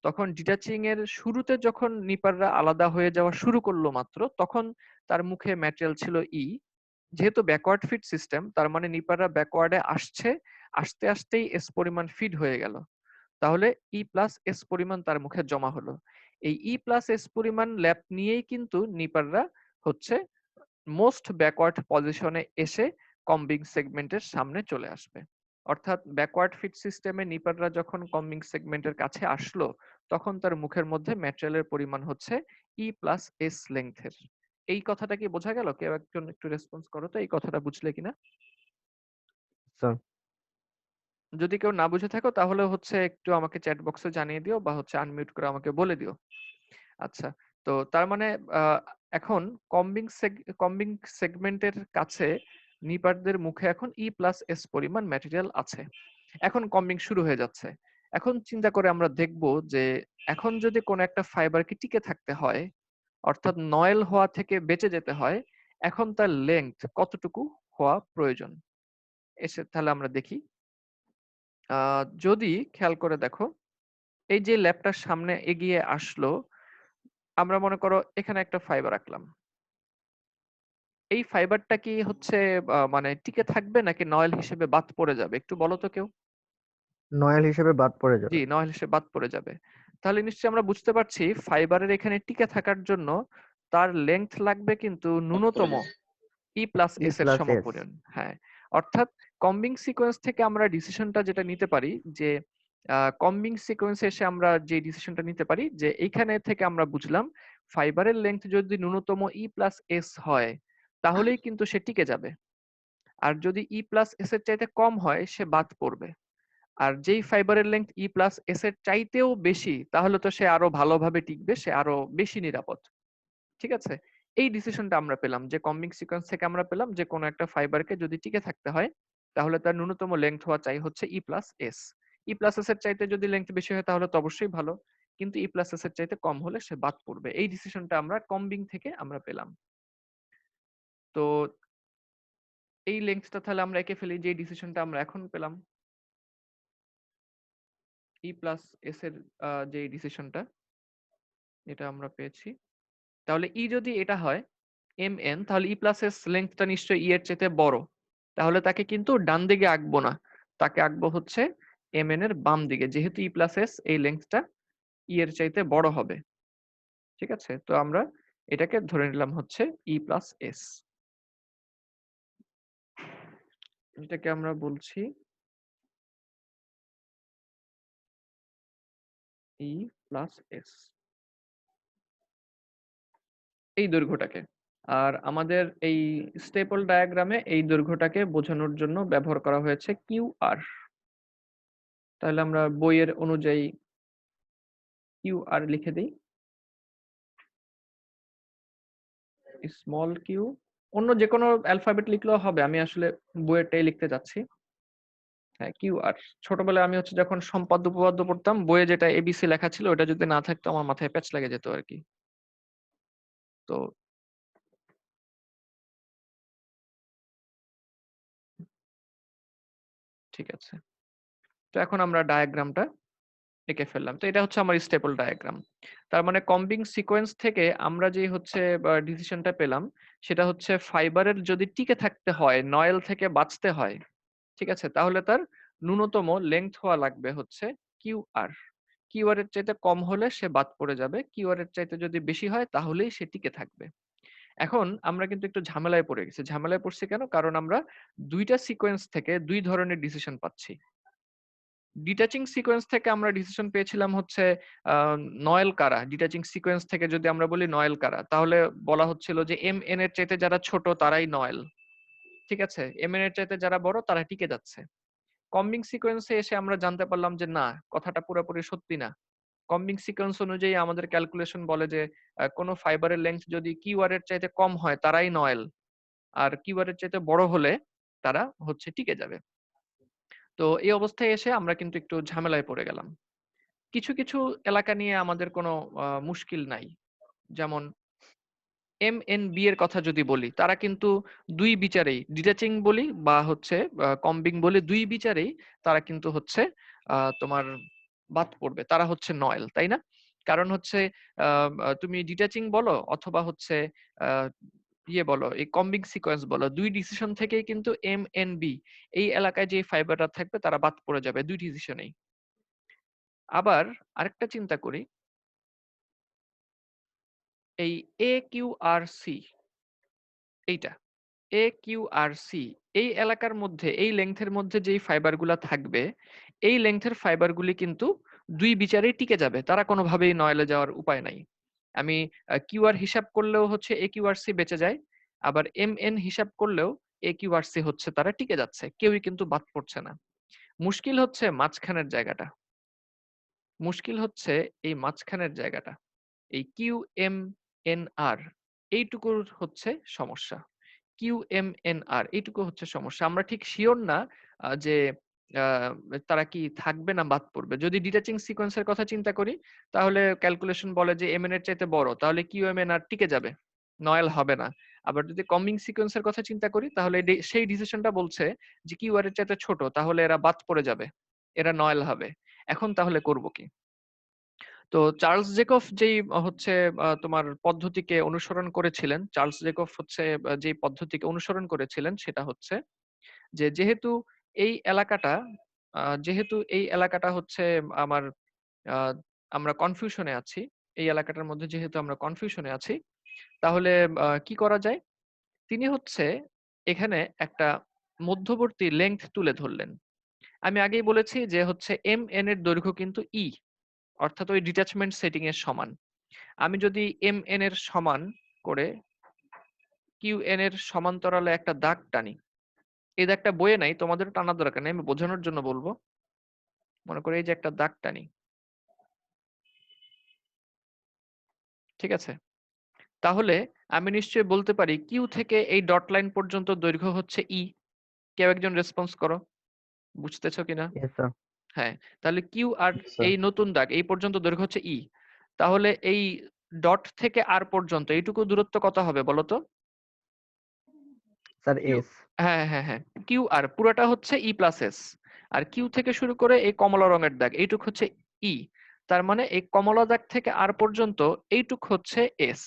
[SPEAKER 1] তখন ডিটাচিং এর শুরুতে যখন নিপাররা আলাদা হয়ে যাওয়া শুরু করলো মাত্র, তখন তার মুখে ম্যাটেরিয়াল ছিল ই। যেহেতু ব্যাকওয়ার্ড ফিড সিস্টেম, তার মানে নিপাররা ব্যাকওয়ার্ডে আসছে, আসতে আসতেই এস পরিমাণ ফিড হয়ে গেল, তাহলে ই প্লাস এস পরিমাণ তার মুখে জমা হলো। এই ই প্লাস এস পরিমাণ ল্যাপ নিয়েই কিন্তু নিপাররা হচ্ছে মোস্ট ব্যাকওয়ার্ড পজিশনে এসে কম্বিং সেগমেন্টের সামনে চলে আসবে। অর্থাৎ ব্যাকওয়ার্ড ফিট সিস্টেমে নিপাররা যখন কম্বিং সেগমেন্টের কাছে আসলো, তখন তার মুখের মধ্যে ম্যাটেরিয়ালের পরিমাণ হচ্ছে ই প্লাস এস লেংথের। এই কথাটা কি বোঝা গেল? কেউ একজন একটু রেসপন্স করো তো, এই কথাটা বুঝলে কিনা?
[SPEAKER 2] স্যার
[SPEAKER 1] যদি কেউ না বুঝে থাকো তাহলে হচ্ছে একটু আমাকে চ্যাট বক্সে জানিয়ে দিও, বা হচ্ছে আনমিউট করে আমাকে বলে দিও। আচ্ছা, তো তার মানে এখন কম্বিং সেগমেন্টের কাছে নিপারদের মুখে এখন ই প্লাস এস পরিমাণ ম্যাটেরিয়াল আছে। এখন কম্বিং শুরু হয়ে যাচ্ছে। এখন চিন্তা করে আমরা দেখব যে এখন যদি কোনো একটা ফাইবারকে টিকে থাকতে হয়, অর্থাৎ নয়েল হওয়া থেকে বেঁচে যেতে হয়, এখন তার লেংথ কতটুকু হওয়া প্রয়োজন? এসে তাহলে আমরা দেখি। যদি খেয়াল করে দেখো, এই যে ল্যাবটার সামনে এগিয়ে আসলো, আমরা মনে করো এখানে একটা ফাইবার রাখলাম। এই ফাইবারটা কি হচ্ছে মানে টিকে থাকবে নাকি নয়েল হিসেবে বাদ পড়ে যাবে? একটু বলো তো কেউ।
[SPEAKER 2] নয়েল হিসেবে বাদ পড়ে
[SPEAKER 1] জি,
[SPEAKER 2] যাবে।
[SPEAKER 1] নয়েল হিসেবে বাদ পড়ে যাবে। তাহলে নিশ্চয়ই আমরা বুঝতে পারছি ফাইবারের এখানে টিকে থাকার জন্য তার লেংথ লাগবে কিন্তু ন্যূনতম ই প্লাস
[SPEAKER 2] ই
[SPEAKER 1] এস এর
[SPEAKER 2] প্লাস এস।
[SPEAKER 1] সমপরিমাণ। হ্যাঁ, অর্থাৎ কম্বিং সিকোয়েন্স থেকে আমরা ডিসিশনটা যেটা নিতে পারি যে কম্বিং সিকোয়েন্সে এসে আমরা যে ডিসিশনটা নিতে পারি যে এইখানে থেকে আমরা বুঝলাম ফাইবারের লেংথ যদি ন্যূনতম ই প্লাস এস হয়, তাহলেই কিন্তু সে টিকে যাবে। আর যদি ই প্লাস এস এর চাইতে কম হয়, সে বাদ পড়বে। আর যেই ফাইবারের লেংথ ই প্লাস এস এর চাইতেও বেশি, তাহলে তো সে আরো ভালোভাবে টিকবে, সে আরো বেশি নিরাপদ। ঠিক আছে? এই ডিসিশনটা আমরা পেলাম যে কম্বিং সিকোয়েন্স থেকে আমরা পেলাম যে কোনো একটা ফাইবারকে যদি টিকে থাকতে হয়, তাহলে তার ন্যূনতম লেংথ হওয়া চাই হচ্ছে ই প্লাস এস। ই প্লাস এস এর চাইতে যদি লেংথ বেশি হয় তাহলে তো অবশ্যই ভালো, কিন্তু ই প্লাস এস এর চাইতে কম হলে সে বাদ পড়বে। এই ডিসিশনটা আমরা কম্বিং থেকে আমরা পেলাম। তো এই লেংথটা তাহলে আমরা এঁকে ফেলি, যে ডিসিশনটা আমরা এখন পেলাম ই প্লাস এস এর যে ডিসিশনটা এটা আমরা পেয়েছি। তাহলে ই যদি এটা হয় এম এন, তাহলে ই প্লাস এস লেংথটা নিশ্চয়ই ই এর চাইতে বড়। তাহলে তাকে কিন্তু ডান দিকে আঁকবো না, তাকে আঁকবো হচ্ছে এম এন এর বাম দিকে, যেহেতু ই প্লাস এস এই লেংথটা ই এর চাইতে বড় হবে। ঠিক আছে, তো আমরা এটাকে ধরে নিলাম হচ্ছে ই প্লাস এস। এটাকে আমরা বলছি ই প্লাস এস, এই দৈর্ঘ্যটাকে। আর আমাদের এই স্টেপল ডায়াগ্রামে এই দৈর্ঘ্যটাকে বোঝানোর জন্য ব্যবহার করা হয়েছে কিউ আর। তাহলে আমরা বইয়ের অনুযায়ী কিউ আর লিখে দিই, স্মল কিউ। অন্য যে কোনো অ্যালফাবেট লিখলেও হবে, আমি আসলে বইয়েরটাই লিখতে যাচ্ছি। হ্যাঁ, কিউ আর। ছোটবেলায় আমি হচ্ছে যখন সম্পাদ্য উপপাদ্য পড়তাম, বইয়ে যেটা এবিসি লেখা ছিল ওটা যদি না থাকতো আমার মাথায় প্যাচ লেগে যেত আর কি। তো ঠিক আছে, তো এখন আমরা ডায়াগ্রামটা এঁকে ফেললাম। তো এটা হচ্ছে আমার স্টেপল ডায়াগ্রাম। তার মানে কম্বিং সিকোয়েন্স থেকে আমরা যে হচ্ছে ডিসিশনটা পেলাম সেটা হচ্ছে ফাইবারের যদি টিকে থাকতে হয়, নয়েল থেকে বাঁচতে হয়, ঠিক আছে? তাহলে তার ন্যূনতম লেংথ হওয়া লাগবে হচ্ছে কিউআর। কিউআর এর চাইতে কম হলে সে বাদ পড়ে যাবে। কিউআর এর চাইতে যদি বেশি হয় তাহলেই সে টিকে থাকবে। এখন আমরা কিন্তু একটু ঝামেলায় পড়ে গেছি। ঝামেলায় পড়ছি কেন? কারণ আমরা ২ টা সিকোয়েন্স থেকে ২ ধরনের ডিসিশন পাচ্ছি। ডিটাচিং সিকোয়েন্স থেকে আমরা ডিসিশন পেয়েছিলাম হচ্ছে আ নয়েল কারা। ডিটাচিং সিকোয়েন্স থেকে যদি আমরা বলি নয়েল কারা, তাহলে বলা হচ্ছিল যে mn এর চাইতে যারা ছোট তারাই নয়েল। ঠিক আছে? mn এর চাইতে যারা বড় তারা টিকে যাচ্ছে। কম্বিং সিকোয়েন্স এ এসে আমরা জানতে পারলাম যে না, কথাটা পুরোপুরি সত্যি না। কম্বিং সিকোয়েন্স অনুযায়ী আমাদের ক্যালকুলেশন বলে যে কোন ফাইবারের লেংথ যদি কিউআর এর চাইতে কম হয় তারাই নয়েল। আর কিউআর এর চাইতে বড় হলে তারা হচ্ছে টিকে যাবে। তো এই অবস্থায় এসে আমরা কিন্তু একটু ঝামেলায় পড়ে গেলাম। কিছু এলাকা নিয়ে আমাদের কোনো মুশকিল নাই। যেমন এমএনবি এর কথা যদি বলি, তারা কিন্তু ২ বিচারেই ডিটাচিং বলি বা হচ্ছে কম্বিং বলি ২ বিচারেই তারা কিন্তু হচ্ছে তোমার বাদ পড়বে। তারা হচ্ছে নয়েল, তাই না? কারণ হচ্ছে আ আ তুমি ডিটাচিং বলো অথবা হচ্ছে আ ইয়ে বলো, এই কম্বিং সিকোয়েন্স বলো, ২ ডিসিশন থেকেই কিন্তু এমএনবি এই এলাকায় যে ফাইবাররা থাকবে তারা বাদ পড়ে যাবে ২ ডিসিশনেই। আবার আরেকটা চিন্তা করি, এই AQRC এইটা। AQRC এই এলাকার মধ্যে, এই লেংথের মধ্যে যেই ফাইবার গুলা থাকবে, এই লেংথের ফাইবার গুলি কিন্তু ২ বিচারেই টিকে যাবে। তারা কোনোভাবেই নয়েলে যাওয়ার উপায় নাই। আমি QR হিসাব করলেও হচ্ছে AQRC বেঁচে যায়। আবার MN হিসাব করলেও AQRC হচ্ছে তারা টিকে যাচ্ছে। কেউই কিন্তু বাদ পড়ছে না। মুশকিল হচ্ছে মাঝখানের জায়গাটা। মুশকিল হচ্ছে এই মাঝখানের জায়গাটা। এই QMNR এইটুকুর হচ্ছে সমস্যা। QMNR এইটুকু হচ্ছে সমস্যা। আমরা ঠিক সিওর না যে আ তারা কি থাকবে না বাদ পড়বে। যদি ডিটাচিং সিকোয়েন্স এর কথা চিন্তা করি, তাহলে ক্যালকুলেশন বলে যে MN এর চাইতে বড়। তাহলে QMNR টিকে যাবে। নয়েল হবে না। আবার যদি কম্বিং সিকোয়েন্স এর কথা চিন্তা করি, তাহলে সেই ডিসিশনটা বলছে যে QR এর চাইতে ছোট। তাহলে এরা বাদ পড়ে যাবে। এরা নয়েল হবে। এখন তাহলে করব কি? তো চার্লস জেকব যেই হচ্ছে তোমার পদ্ধতিকে অনুসরণ করেছিলেন, চার্লস জেকব হচ্ছে যেই পদ্ধতিকে অনুসরণ করেছিলেন সেটা হচ্ছে যে যেহেতু এই এলাকাটা হচ্ছে আমার আ আমরা কনফিউশনে আছি। এই এলাকাটার মধ্যে যেহেতু আমরা কনফিউশনে আছি, তাহলে কি করা যায়? তিনি হচ্ছে এখানে একটা মধ্যবর্তী লেংথ তুলে ধরলেন। আমি আগেই বলেছি যে হচ্ছে mn এর দৈর্ঘ্য কিন্তু অর্থাৎ ওই ডিট্যাচমেন্ট সেটিং এর সমান। আমি যদি mn এর সমান করে qn এর সমান্তরালে একটা দাগ টানি। এই দাগটা বইয়ে নাই, তোমাদেরও টানার দরকার নেই। আমি বোঝানোর জন্য বলবো। মনে করি এই যে একটা দাগ টানি। ঠিক আছে? তাহলে আমি নিশ্চয়ই বলতে পারি Q থেকে এই ডট লাইন পর্যন্ত দৈর্ঘ্য হচ্ছে কেউ একজন রেসপন্স করো। বুঝতেছো কিনা?
[SPEAKER 2] Yes sir.
[SPEAKER 1] হ্যাঁ। তাহলে Q আর
[SPEAKER 3] স্যার
[SPEAKER 1] এই নতুন দাগ এই পর্যন্ত দৈর্ঘ্য হচ্ছে তাহলে এই ডট থেকে আর পর্যন্ত এইটুকু দূরত্ব কত হবে বলো তো?
[SPEAKER 2] Sir
[SPEAKER 1] Q
[SPEAKER 2] S.
[SPEAKER 1] হ্যাঁ। কিউ আর পুরোটা হচ্ছে ই+এস। আর কিউ থেকে শুরু করে এই কমলা রঙের দাগ এইটুক হচ্ছে ই। তার মানে এই কমলা দাগ থেকে আর পর্যন্ত এইটুক হচ্ছে এস।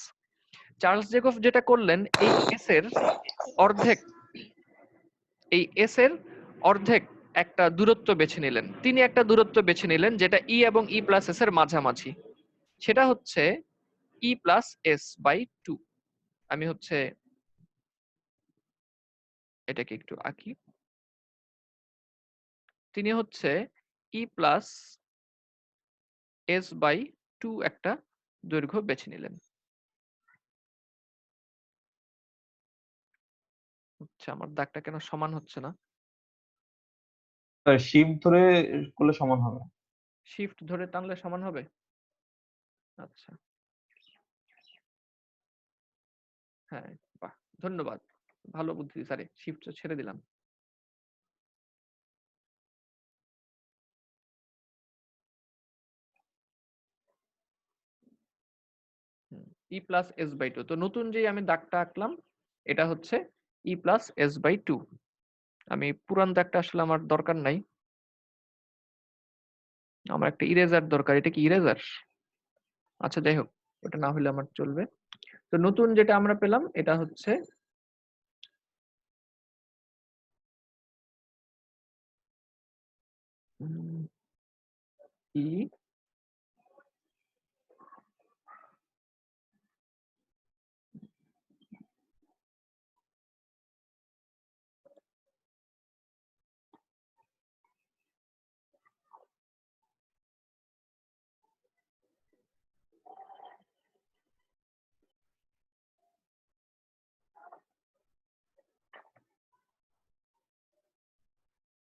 [SPEAKER 1] চার্লস জেকব যেটা করলেন অর্ধেক এই এস এর অর্ধেক একটা দূরত্ব বেছে নিলেন। তিনি একটা দূরত্ব বেছে নিলেন যেটা ই এবং ই+এস এর মাঝামাঝি। সেটা হচ্ছে E+S/2। আমি হচ্ছে এটাকে একটু আঁকি। তিনি হচ্ছে E+S/2 একটা দৈর্ঘ্য বেছে নিলেন। আচ্ছা, আমার দাগটা কেন সমান হচ্ছে না?
[SPEAKER 3] স্যার শিফট ধরে করলে সমান হবে।
[SPEAKER 1] শিফট ধরে টানলে সমান হবে? আচ্ছা, হ্যাঁ, বাহ! ধন্যবাদ। ভালো বুদ্ধি স্যারে। শিফট ছেড়ে দিলাম। হুম, E+S/2। তো নতুন যে আমি দাগটা আঁকলাম এটা হচ্ছে E+S/2। আমি পুরান দাগটা আসলে আমার দরকার নাই। আমার একটা ইরেজার দরকার। এটা কি ইরেজার? আচ্ছা যাই হোক, ওটা না হলে আমার চলবে। তো নতুন যেটা আমরা পেলাম এটা হচ্ছে ই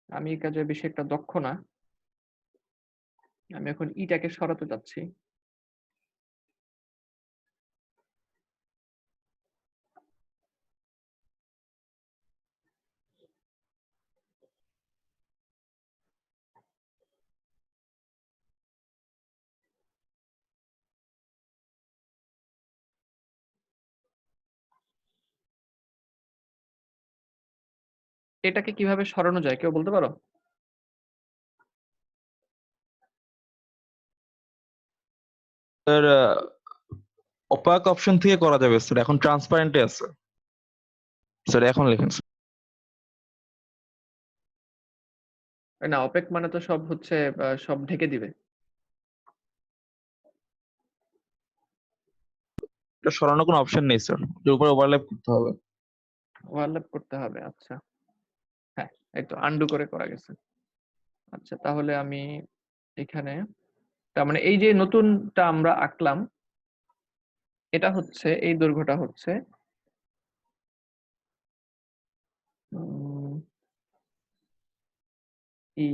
[SPEAKER 1] আমি এই কাজে বেশি একটা দক্ষ না। আমি এখন ইটাকে সরাতে যাচ্ছি। এটাকে কিভাবে সরানো যায় কেউ বলতে পারো?
[SPEAKER 4] স্যার অপাক অপশন থেকে করা যাবে স্যার, এখন ট্রান্সপারেন্টে আছে স্যার, এখন লিখেন স্যার।
[SPEAKER 1] না, অপেক মানে তো সব হচ্ছে সব ঢেকে দিবে।
[SPEAKER 4] এটা সরানোর কোনো অপশন নেই স্যার, এর উপরে ওভারল্যাপ করতে হবে।
[SPEAKER 1] ওভারল্যাপ করতে হবে, আচ্ছা। হ্যাঁ, এই তো আন্ডু করে করা গেছে। আচ্ছা তাহলে আমি এখানে, তার মানে এই যে নতুনটা আমরা আঁকলাম, এটা হচ্ছে এই দৈর্ঘ্যটা হচ্ছে ই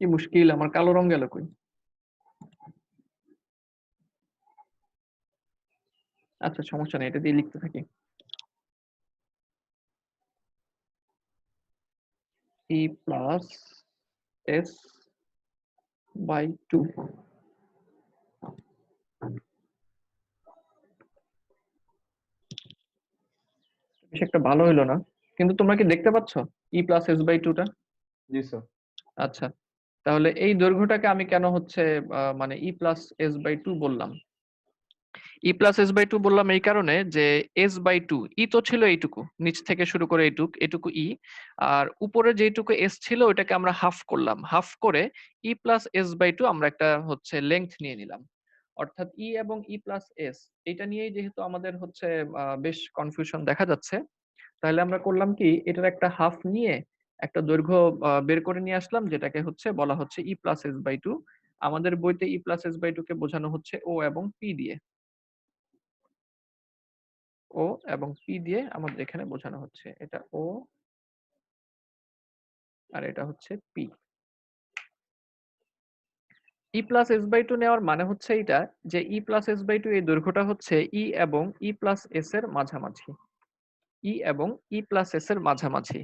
[SPEAKER 1] কি মুশকিল, আমার কালো রং গেল কই? আচ্ছা সমস্যা নেই, এটা দিয়ে লিখতে থাকি। ই প্লাস এস বাই 2। বেশ একটা ভালো হইলো না, কিন্তু তোমরা কি দেখতে পাচ্ছ ই প্লাস এস বাই 2টা?
[SPEAKER 3] জি স্যার।
[SPEAKER 1] আচ্ছা, তাহলে এই দৈর্ঘ্যটাকে আমি কেন হচ্ছে মানে ই প্লাস এস বাই 2 বললাম? ই প্লাস এস বাই 2 বললাম এই কারণে যে এস বাই 2, ই তো ছিল এইটুকু, নিচ থেকে শুরু করে এটুকু ই, আর উপরে যেটুকু এস ছিল ওইটাকে আমরা হাফ করলাম, হাফ করে ই প্লাস এস বাই 2 আমরা একটা হচ্ছে লেংথ নিয়ে নিলাম। অর্থাৎ ই এবং ই প্লাস এস এটা নিয়েই যেহেতু আমাদের হচ্ছে বেশ কনফিউশন দেখা যাচ্ছে, তাহলে আমরা করলাম কি, এটার একটা হাফ নিয়ে একটা দৈর্ঘ্য বের করে নিয়ে আসলাম, যেটাকে হচ্ছে বলা হচ্ছে ই প্লাস এস বাই 2। আমাদের বইতে ই প্লাস এস বাই 2 কে বোঝানো হচ্ছে ও এবং পি দিয়ে, ও এবং পি দিয়ে আমাদের এখানে বোঝানো হচ্ছে, এটা ও আর এটা হচ্ছে P. E plus S by 2 নেওয়ার মানে হচ্ছে এটা যে ই প্লাস এস বাই 2 এই দৈর্ঘ্যটা হচ্ছে ই এবং ই প্লাস এস এর মাঝামাঝি, ই এবং ই প্লাস এস এর মাঝামাঝি।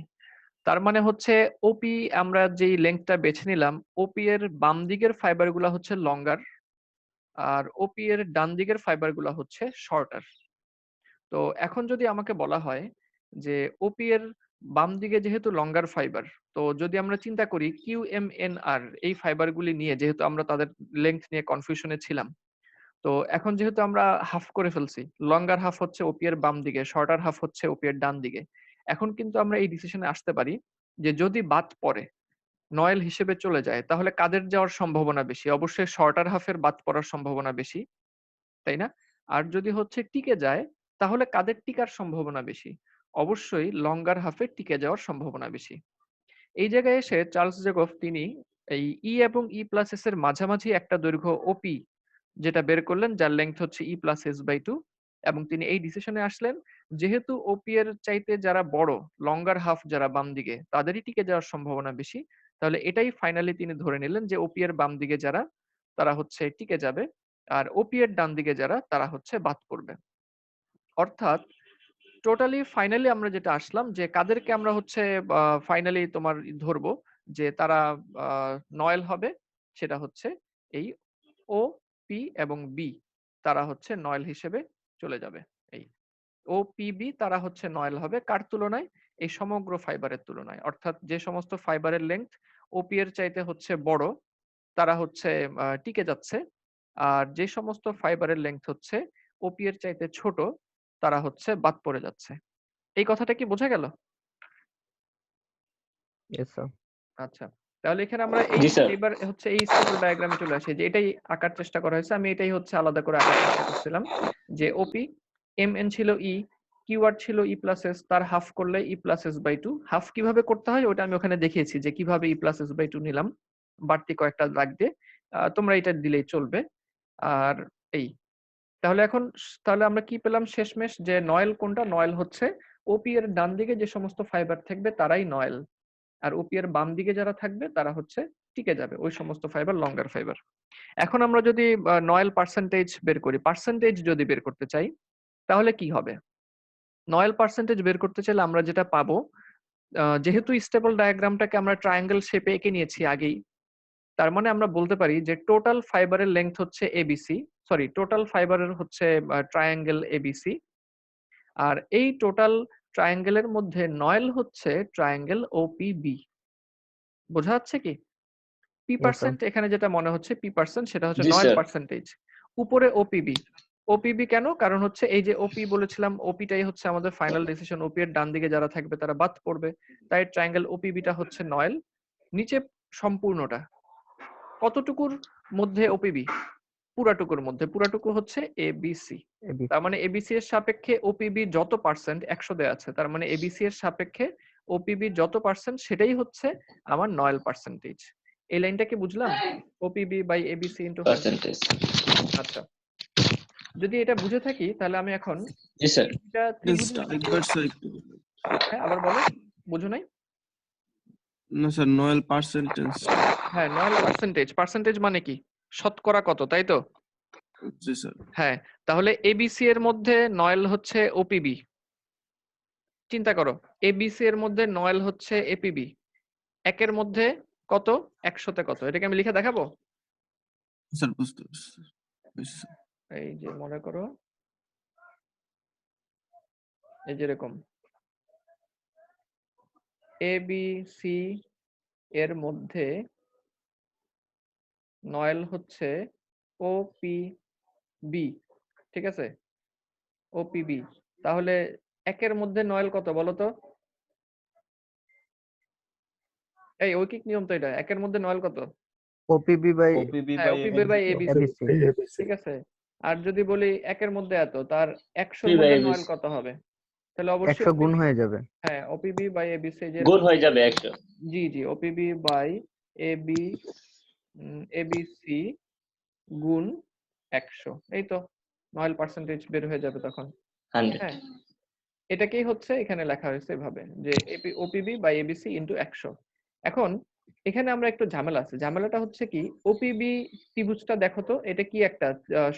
[SPEAKER 1] তার মানে হচ্ছে ওপি, আমরা যেই লেংথটা বেছে নিলাম, ওপি এর বাম দিকের ফাইবার গুলা হচ্ছে লঙ্গার, আর ওপি এর ডান দিকের ফাইবার গুলা হচ্ছে শর্টার। তো এখন যদি আমাকে বলা হয় যে ওপি এর বাম দিকে যেহেতু লঙ্গার ফাইবার, তো যদি আমরা চিন্তা করি কিউ এম এন আর এই ফাইবার গুলি নিয়ে, যেহেতু আমরা তাদের লেংথ নিয়ে কনফিউশনে ছিলাম, তো এখন যেহেতু আমরা হাফ করে ফেলছি, লঙ্গার হাফ হচ্ছে ওপি এর বাম দিকে, শর্টার হাফ হচ্ছে ওপি এর ডান দিকে, এখন কিন্তু আমরা এই ডিসিশনে আসতে পারি যে যদি বাদ পড়ে, নয়েল হিসেবে চলে যায়, তাহলে কাদের যাওয়ার সম্ভাবনা বেশি? অবশ্যই শর্টার হাফের বাদ পড়ার সম্ভাবনা বেশি, তাই না? আর যদি হচ্ছে টিকে যায়, তাহলে কাদের টিকার সম্ভাবনা বেশি? অবশ্যই লঙ্গার হাফের টিকে যাওয়ার সম্ভাবনা বেশি। এই জায়গায় এসে চার্লস জেকব তিনি এই ই এবং ই প্লাস এস এর মাঝামাঝি একটা দৈর্ঘ্য ওপি যেটা বের করলেন, যার লেংথ হচ্ছে ই প্লাস এস বাই 2, এবং তিনি এই ডিসিশনে আসলেন যেহেতু ওপি এর চাইতে যারা বড়, লঙ্গার হাফ যারা বাম দিকে, তাদেরই টিকে যাওয়ার সম্ভাবনা বেশি, তাহলে এটাই ফাইনালি তিনি ধরে নিলেন যে ওপি এর বাম দিকে যারা, তারা হচ্ছে টিকে যাবে, আর ওপি এর ডান দিকে যারা, তারা হচ্ছে বাদ পড়বে। অর্থাৎ টোটালি ফাইনালি আমরা যেটা আসলাম যে কাদেরকে আমরা হচ্ছে ফাইনালি তোমার ধরবো যে তারা নয়েল হবে, সেটা হচ্ছে এই ও, পি এবং বি, তারা হচ্ছে নয়েল হিসেবে চলে যাবে। এই ও, পি, বি তারা হচ্ছে নয়েল হবে কার তুলনায়? এই সমগ্র ফাইবারের তুলনায়। অর্থাৎ যে সমস্ত ফাইবারের লেংথ ওপি এর চাইতে হচ্ছে বড়, তারা হচ্ছে টিকে যাচ্ছে। আর যে সমস্ত ফাইবারের লেংথ হচ্ছে ওপি এর চাইতে ছোট, তারা হচ্ছে বাদ পড়ে যাচ্ছে। এই কথাটা কি বোঝা গেল?
[SPEAKER 2] Yes sir.
[SPEAKER 1] আচ্ছা, তাহলে এখানে আমরা এই
[SPEAKER 3] জি স্যার।
[SPEAKER 1] এবার হচ্ছে এই স্টেবল ডায়াগ্রামে চলে আসি, যে এটাই আঁকার চেষ্টা করা হয়েছে। আমি এটাই হচ্ছে আলাদা করে আঁকার চেষ্টা করছিলাম যে ওপি এম এন ছিল ই, কিওয়ার্ড ছিল ই প্লাস এস, তার হাফ করলে e plus S by two. Half কিভাবে করতে হয় ওটা আমি ওখানে দেখিয়েছি যে কিভাবে e plus S by two নিলাম বাড়তি কয়েকটা দাগ দিয়ে। তোমরা এটা দিলেই চলবে। আর এই তাহলে এখন তাহলে আমরা কি পেলাম শেষমেশ, যে নয়েল কোনটা? নয়েল হচ্ছে ওপি এর ডান দিকে যে সমস্ত ফাইবার থাকবে তারাই নয়েল, আর ওপি এর বাম দিকে যারা থাকবে তারা হচ্ছে টিকে যাবে, ওই সমস্ত ফাইবার লঙ্গার ফাইবার। এখন আমরা যদি নয়েল পার্সেন্টেজ বের করি, পার্সেন্টেজ যদি বের করতে চাই তাহলে কি হবে? নয়েল পার্সেন্টেজ বের করতে চাইলে আমরা যেটা পাবো, যেহেতু স্টেবল ডায়াগ্রামটাকে আমরা ট্রায়াঙ্গেল শেপে এঁকে নিয়েছি আগেই, তার মানে আমরা বলতে পারি যে টোটাল ফাইবারের লেংথ হচ্ছে এবিসি, সরি টোটাল ফাইবারের হচ্ছে ট্রায়াঙ্গেল এবিসি, আর এই টোটাল ট্রায়াঙ্গেলের মধ্যে নয়েল হচ্ছে ট্রায়াঙ্গেল ওপিবি। বোঝা যাচ্ছে কি? P
[SPEAKER 2] Yes, sir.
[SPEAKER 1] পার্সেন্ট এখানে যেটা মনে হচ্ছে পি পার্সেন্ট, সেটা হচ্ছে
[SPEAKER 3] জি,
[SPEAKER 1] নয়েল
[SPEAKER 3] স্যার।
[SPEAKER 1] পার্সেন্টেজ। উপরে ওপিবি। ওপিবি কেন? কারণ হচ্ছে এই যে ওপি বলেছিলাম, ওপিটাই হচ্ছে আমাদের ফাইনাল ডিসিশন। ওপি এর ডান দিকে যারা থাকবে তারা বাদ পড়বে, তাই ট্রায়াঙ্গেল ওপিবিটা হচ্ছে নয়েল। নিচে সম্পূর্ণটা কতটুকুর মধ্যে ওপিবি? পুরাটুকুর মধ্যে। পুরাটুকু হচ্ছে এবিসি।
[SPEAKER 2] ABC
[SPEAKER 1] তার মানে এবিসি এর সাপেক্ষে ওপিবি যত পার্সেন্ট 100 দেয়া আছে, তার মানে এবিসি এর সাপেক্ষে ওপিবি যত পার্সেন্ট সেটাই হচ্ছে আমার নয়েল পার্সেন্টেজ। এই লাইনটা কি বুঝলাম? ওপিবি বাই এবিসি ইনটু 100।
[SPEAKER 3] পার্সেন্টেজ।
[SPEAKER 1] আচ্ছা, যদি এটা বুঝে থাকি তাহলে আমি এখন
[SPEAKER 3] জি স্যার।
[SPEAKER 1] এটা ত্রিভুজ
[SPEAKER 5] আরেকবার স্যার একটু বলুন।
[SPEAKER 1] হ্যাঁ আবার বলো, বুঝো নাই?
[SPEAKER 5] না স্যার নয়েল পার্সেন্টেজ।
[SPEAKER 1] হ্যাঁ, নয়েল পার্সেন্টেজ। পার্সেন্টেজ মানে কি? শতকরা কত, তাই তো?
[SPEAKER 5] জি স্যার।
[SPEAKER 1] হ্যাঁ, তাহলে এবিসি এর মধ্যে নয়েল হচ্ছে ওপিবি। চিন্তা করো, এবিসি এর মধ্যে নয়েল হচ্ছে এপিবি। একের মধ্যে কত, 100-তে কত? এটাকে আমি লিখে দেখাবো।
[SPEAKER 5] স্যার বুঝতে পারছি স্যার। বুঝছি, স্যার।
[SPEAKER 1] এই যে মনে করো এই যেরকম এবিসি এর মধ্যে নয়েল হচ্ছে ওপিবি, ঠিক আছে? ওপিবি। তাহলে একের মধ্যে নয়েল কত বলো তো? এই ঐকিক নিয়ম তো এটা, একের মধ্যে নয়েল কত?
[SPEAKER 2] OPB by
[SPEAKER 3] ওপিবি
[SPEAKER 1] হ্যাঁ,
[SPEAKER 3] বাই
[SPEAKER 1] ওপিবি বাই এবিসি,
[SPEAKER 2] ABC
[SPEAKER 1] ঠিক আছে? আর যদি বলি একের মধ্যে এত, তার 100-র
[SPEAKER 3] P by
[SPEAKER 1] মধ্যে
[SPEAKER 3] ABC
[SPEAKER 1] নয়েল কত হবে? তাহলে অবশ্যই
[SPEAKER 2] 100 গুণ
[SPEAKER 1] OPB,
[SPEAKER 2] হয়ে যাবে।
[SPEAKER 1] হ্যাঁ ওপিবি বাই এবিসি, যে
[SPEAKER 3] গুণ হয়ে যাবে 100।
[SPEAKER 1] জি জি, ওপিবি বাই এবিসি গুণ 100, এই তো নয়েল পার্সেন্টেজ বের হয়ে যাবে তখন।
[SPEAKER 3] 100।
[SPEAKER 1] হ্যাঁ, এটাকেই হচ্ছে এখানে লেখা হয়েছে এভাবে যে ওপিবি বাই এবিসি ইন্টু 100। এখন এখানে আমরা একটু ঝামেলা আছে। ঝামেলাটা হচ্ছে কি, ওপিবি ত্রিভুজটা দেখো তো, এটা কি একটা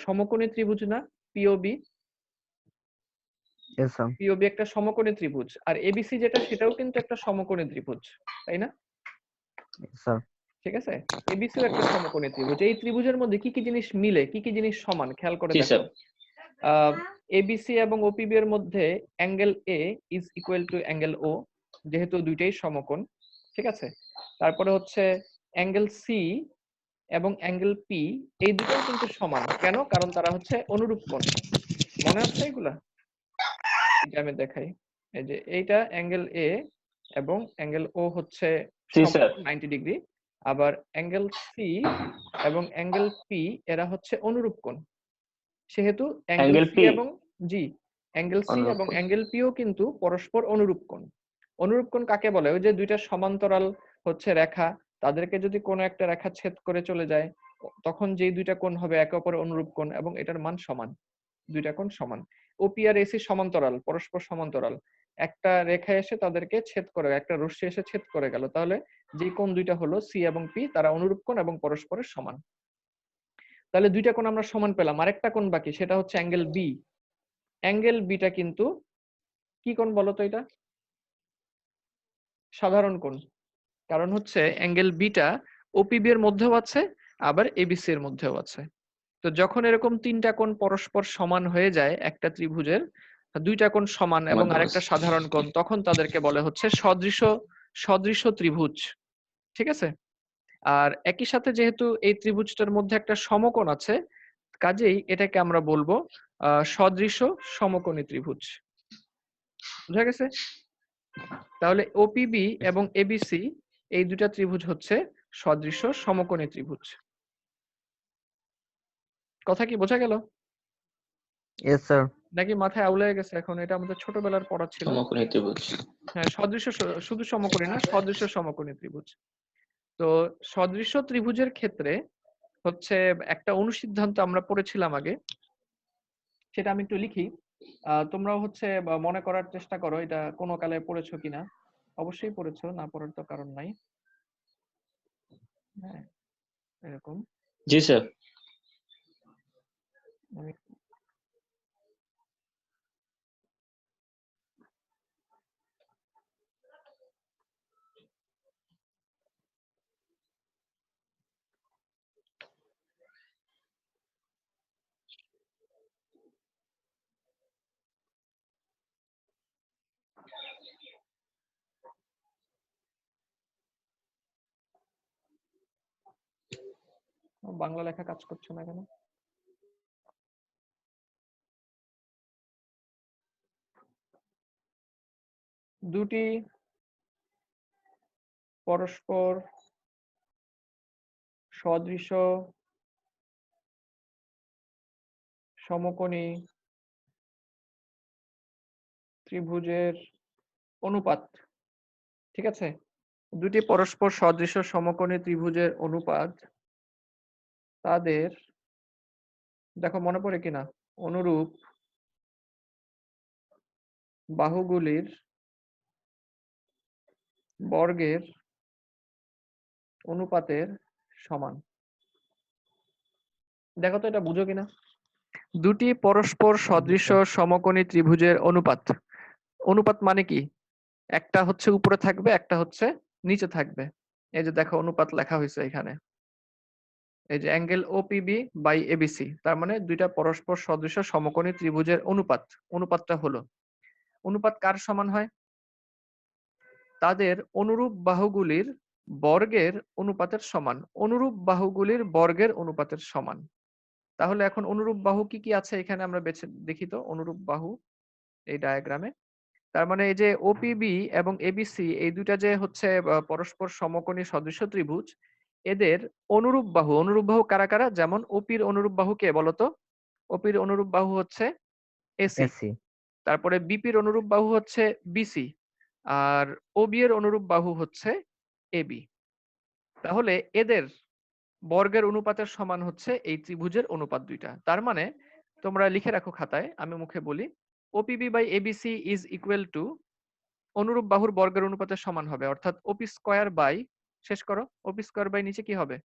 [SPEAKER 1] সমকোণী ত্রিভুজ না? POB,
[SPEAKER 2] Yes, sir.
[SPEAKER 1] পিওবি একটা সমকোণী ত্রিভুজ, আর এবিসি যেটা সেটাও কিন্তু একটা সমকোণী ত্রিভুজ, তাই না?
[SPEAKER 2] Yes, sir.
[SPEAKER 1] ঠিক আছে, এবিসিও একটা সমকোণী ত্রিভুজ। এই ত্রিভুজের মধ্যে কি কি জিনিস মিলে, কি কি জিনিস সমান, খেয়াল করে
[SPEAKER 3] জি
[SPEAKER 1] দেখো।
[SPEAKER 3] স্যার।
[SPEAKER 1] এবিসি এবং ওপিবি এর মধ্যে angle A is equal to angle O, যেহেতু দুইটাই সমকোণ, ঠিক আছে? তারপরে হচ্ছে অ্যাঙ্গেল সি এবং অ্যাঙ্গেল পি, এই দুটোও কিন্তু সমান। কেন? কারণ তারা হচ্ছে অনুরূপ কোণ। মনে আছে এগুলা? এই যে আমি দেখাই, এই যে এইটা অ্যাঙ্গেল এ এবং অ্যাঙ্গেল ও হচ্ছে
[SPEAKER 3] জি স্যার।
[SPEAKER 1] 90 ডিগ্রি, আবার অ্যাঙ্গেল সি এবং অ্যাঙ্গেল পি এরা হচ্ছে অনুরূপ কোণ। সেহেতু অ্যাঙ্গেল
[SPEAKER 3] অ্যাঙ্গেল
[SPEAKER 1] সি
[SPEAKER 3] পি
[SPEAKER 1] এবং জি, অ্যাঙ্গেল সি
[SPEAKER 3] অনুরূপ
[SPEAKER 1] এবং
[SPEAKER 3] কোণ।
[SPEAKER 1] অ্যাঙ্গেল পিও কিন্তু পরস্পর অনুরূপ কোণ। অনুরূপ কোণ কাকে বলে? ওই যে দুইটা সমান্তরাল হচ্ছে রেখা, তাদেরকে যদি কোনো একটা রেখা ছেদ করে চলে যায়, তখন যেই দুইটা কোণ হবে একে অপরের অনুরূপ কোণ এবং এটার মান সমান, দুইটা কোণ সমান। ওপি আর এসি সমান্তরাল, পরস্পর সমান্তরাল। একটা রেখা এসে তাদেরকে ছেদ করে, একটা রশ্মি এসে ছেদ করে গেল, তাহলে যে কোণ দুইটা হলো সি এবং পি, তারা অনুরূপ কোণ এবং পরস্পরের সমান। তাহলে দুইটা কোণ আমরা সমান পেলাম, আরেকটা কোণ বাকি, সেটা হচ্ছে অ্যাঙ্গেল বি। অ্যাঙ্গেল বিটা কিন্তু কি কোণ বলো তো এটা? সাধারণ কোণ। কারণ হচ্ছে অ্যাঙ্গেল বিটা ওপিবি এর মধ্যেও আছে, আবার এবিসি এর মধ্যেও আছে। তো যখন এরকম 3টা কোণ পরস্পর সমান হয়ে যায় একটা ত্রিভুজের, 2টা কোণ সমান এবং আরেকটা সাধারণ কোণ, তখন তাদেরকে বলে হচ্ছে সদৃশ ত্রিভুজ। ঠিক আছে? আর একই সাথে যেহেতু এই ত্রিভুজটার মধ্যে একটা সমকোণ আছে, কাজেই এটাকে আমরা বলবো সদৃশ সমকোণী ত্রিভুজ। বুঝা গেছে? তাহলে ওপিবি এবং এবিসি এই দুটা ত্রিভুজ হচ্ছে সদৃশ সমকোণী ত্রিভুজ। কথা কি বোঝা গেল?
[SPEAKER 2] Yes sir.
[SPEAKER 1] নাকি মাথায় আউলে গেছে এখন? এটা আমাদের ছোটবেলার পড়া ছিল।
[SPEAKER 6] সমকোণী ত্রিভুজ।
[SPEAKER 1] হ্যাঁ, শুধু সমকোণী না, সদৃশ সমকোণী ত্রিভুজ। তো সদৃশ ত্রিভুজের ক্ষেত্রে হচ্ছে একটা অনুসিদ্ধান্ত আমরা পড়েছিলাম আগে, সেটা আমি একটু লিখি। তোমরাও হচ্ছে মনে করার চেষ্টা করো এটা কোনো কালে পড়েছো কিনা। অবশ্যই পড়েছো, না পড়ার তো কারণ নাই। হ্যাঁ, এরকম
[SPEAKER 6] জি স্যার।
[SPEAKER 1] আমি বাংলা লেখা কাজ করছে না কেন? দুটি পরস্পর সদৃশ সমকোণী ত্রিভুজের অনুপাত, ঠিক আছে? দুটি পরস্পর সদৃশ সমকোণী ত্রিভুজের অনুপাত তাদের, দেখো মনে পড়ে কিনা, অনুরূপ বাহুগুলির বর্গের অনুপাতের সমান। দেখো তো এটা বুঝো কিনা। দুটি পরস্পর সদৃশ সমকোণী ত্রিভুজের অনুপাত। অনুপাত মানে কি? একটা হচ্ছে উপরে থাকবে, একটা হচ্ছে নিচে থাকবে। এই যে দেখো অনুপাত লেখা হয়েছে এখানে। এই যে অ্যাঙ্গেল ওপিবি বাই এবিসি, তার মানে দুইটা পরস্পর সদৃশ সমকোণী ত্রিভুজের অনুপাত। অনুপাতটা হলো, অনুপাত কার সমান হয়? তাদের অনুরূপ বাহুগুলির বর্গের অনুপাতের সমান। অনুরূপ বাহুগুলির বর্গের অনুপাতের সমান। তাহলে এখন অনুরূপ বাহু কি কি আছে এখানে আমরা বেছে দেখি তো। অনুরূপ বাহু এই ডায়াগ্রামে, তার মানে এই যে ওপিবি এবং এবিসি এই দুইটা যে হচ্ছে পরস্পর সমকোণী সদৃশ ত্রিভুজ, এদের অনুরূপ বাহু, অনুরূপ বাহু কারা কারা? যেমন ওপির অনুরূপ বাহু কে বলতো? ওপির অনুরূপ বাহু হচ্ছে এসি।
[SPEAKER 2] এসি।
[SPEAKER 1] তারপরে বিপির অনুরূপ বাহু হচ্ছে বিসি, আর ওবি এর অনুরূপ বাহু হচ্ছে এবি। তাহলে এদের বর্গের অনুপাতের সমান হচ্ছে এই ত্রিভুজের অনুপাত দুইটা। তার মানে তোমরা লিখে রাখো খাতায়, আমি মুখে বলি। OPB by ABC is equal to অনুরূপ বাহুর বর্গের অনুপাতের সমান হবে, অর্থাৎ ওপি স্কয়ার বাই, শেষ করো, ওপি স্কয়ার বাই নিচে কি হবে?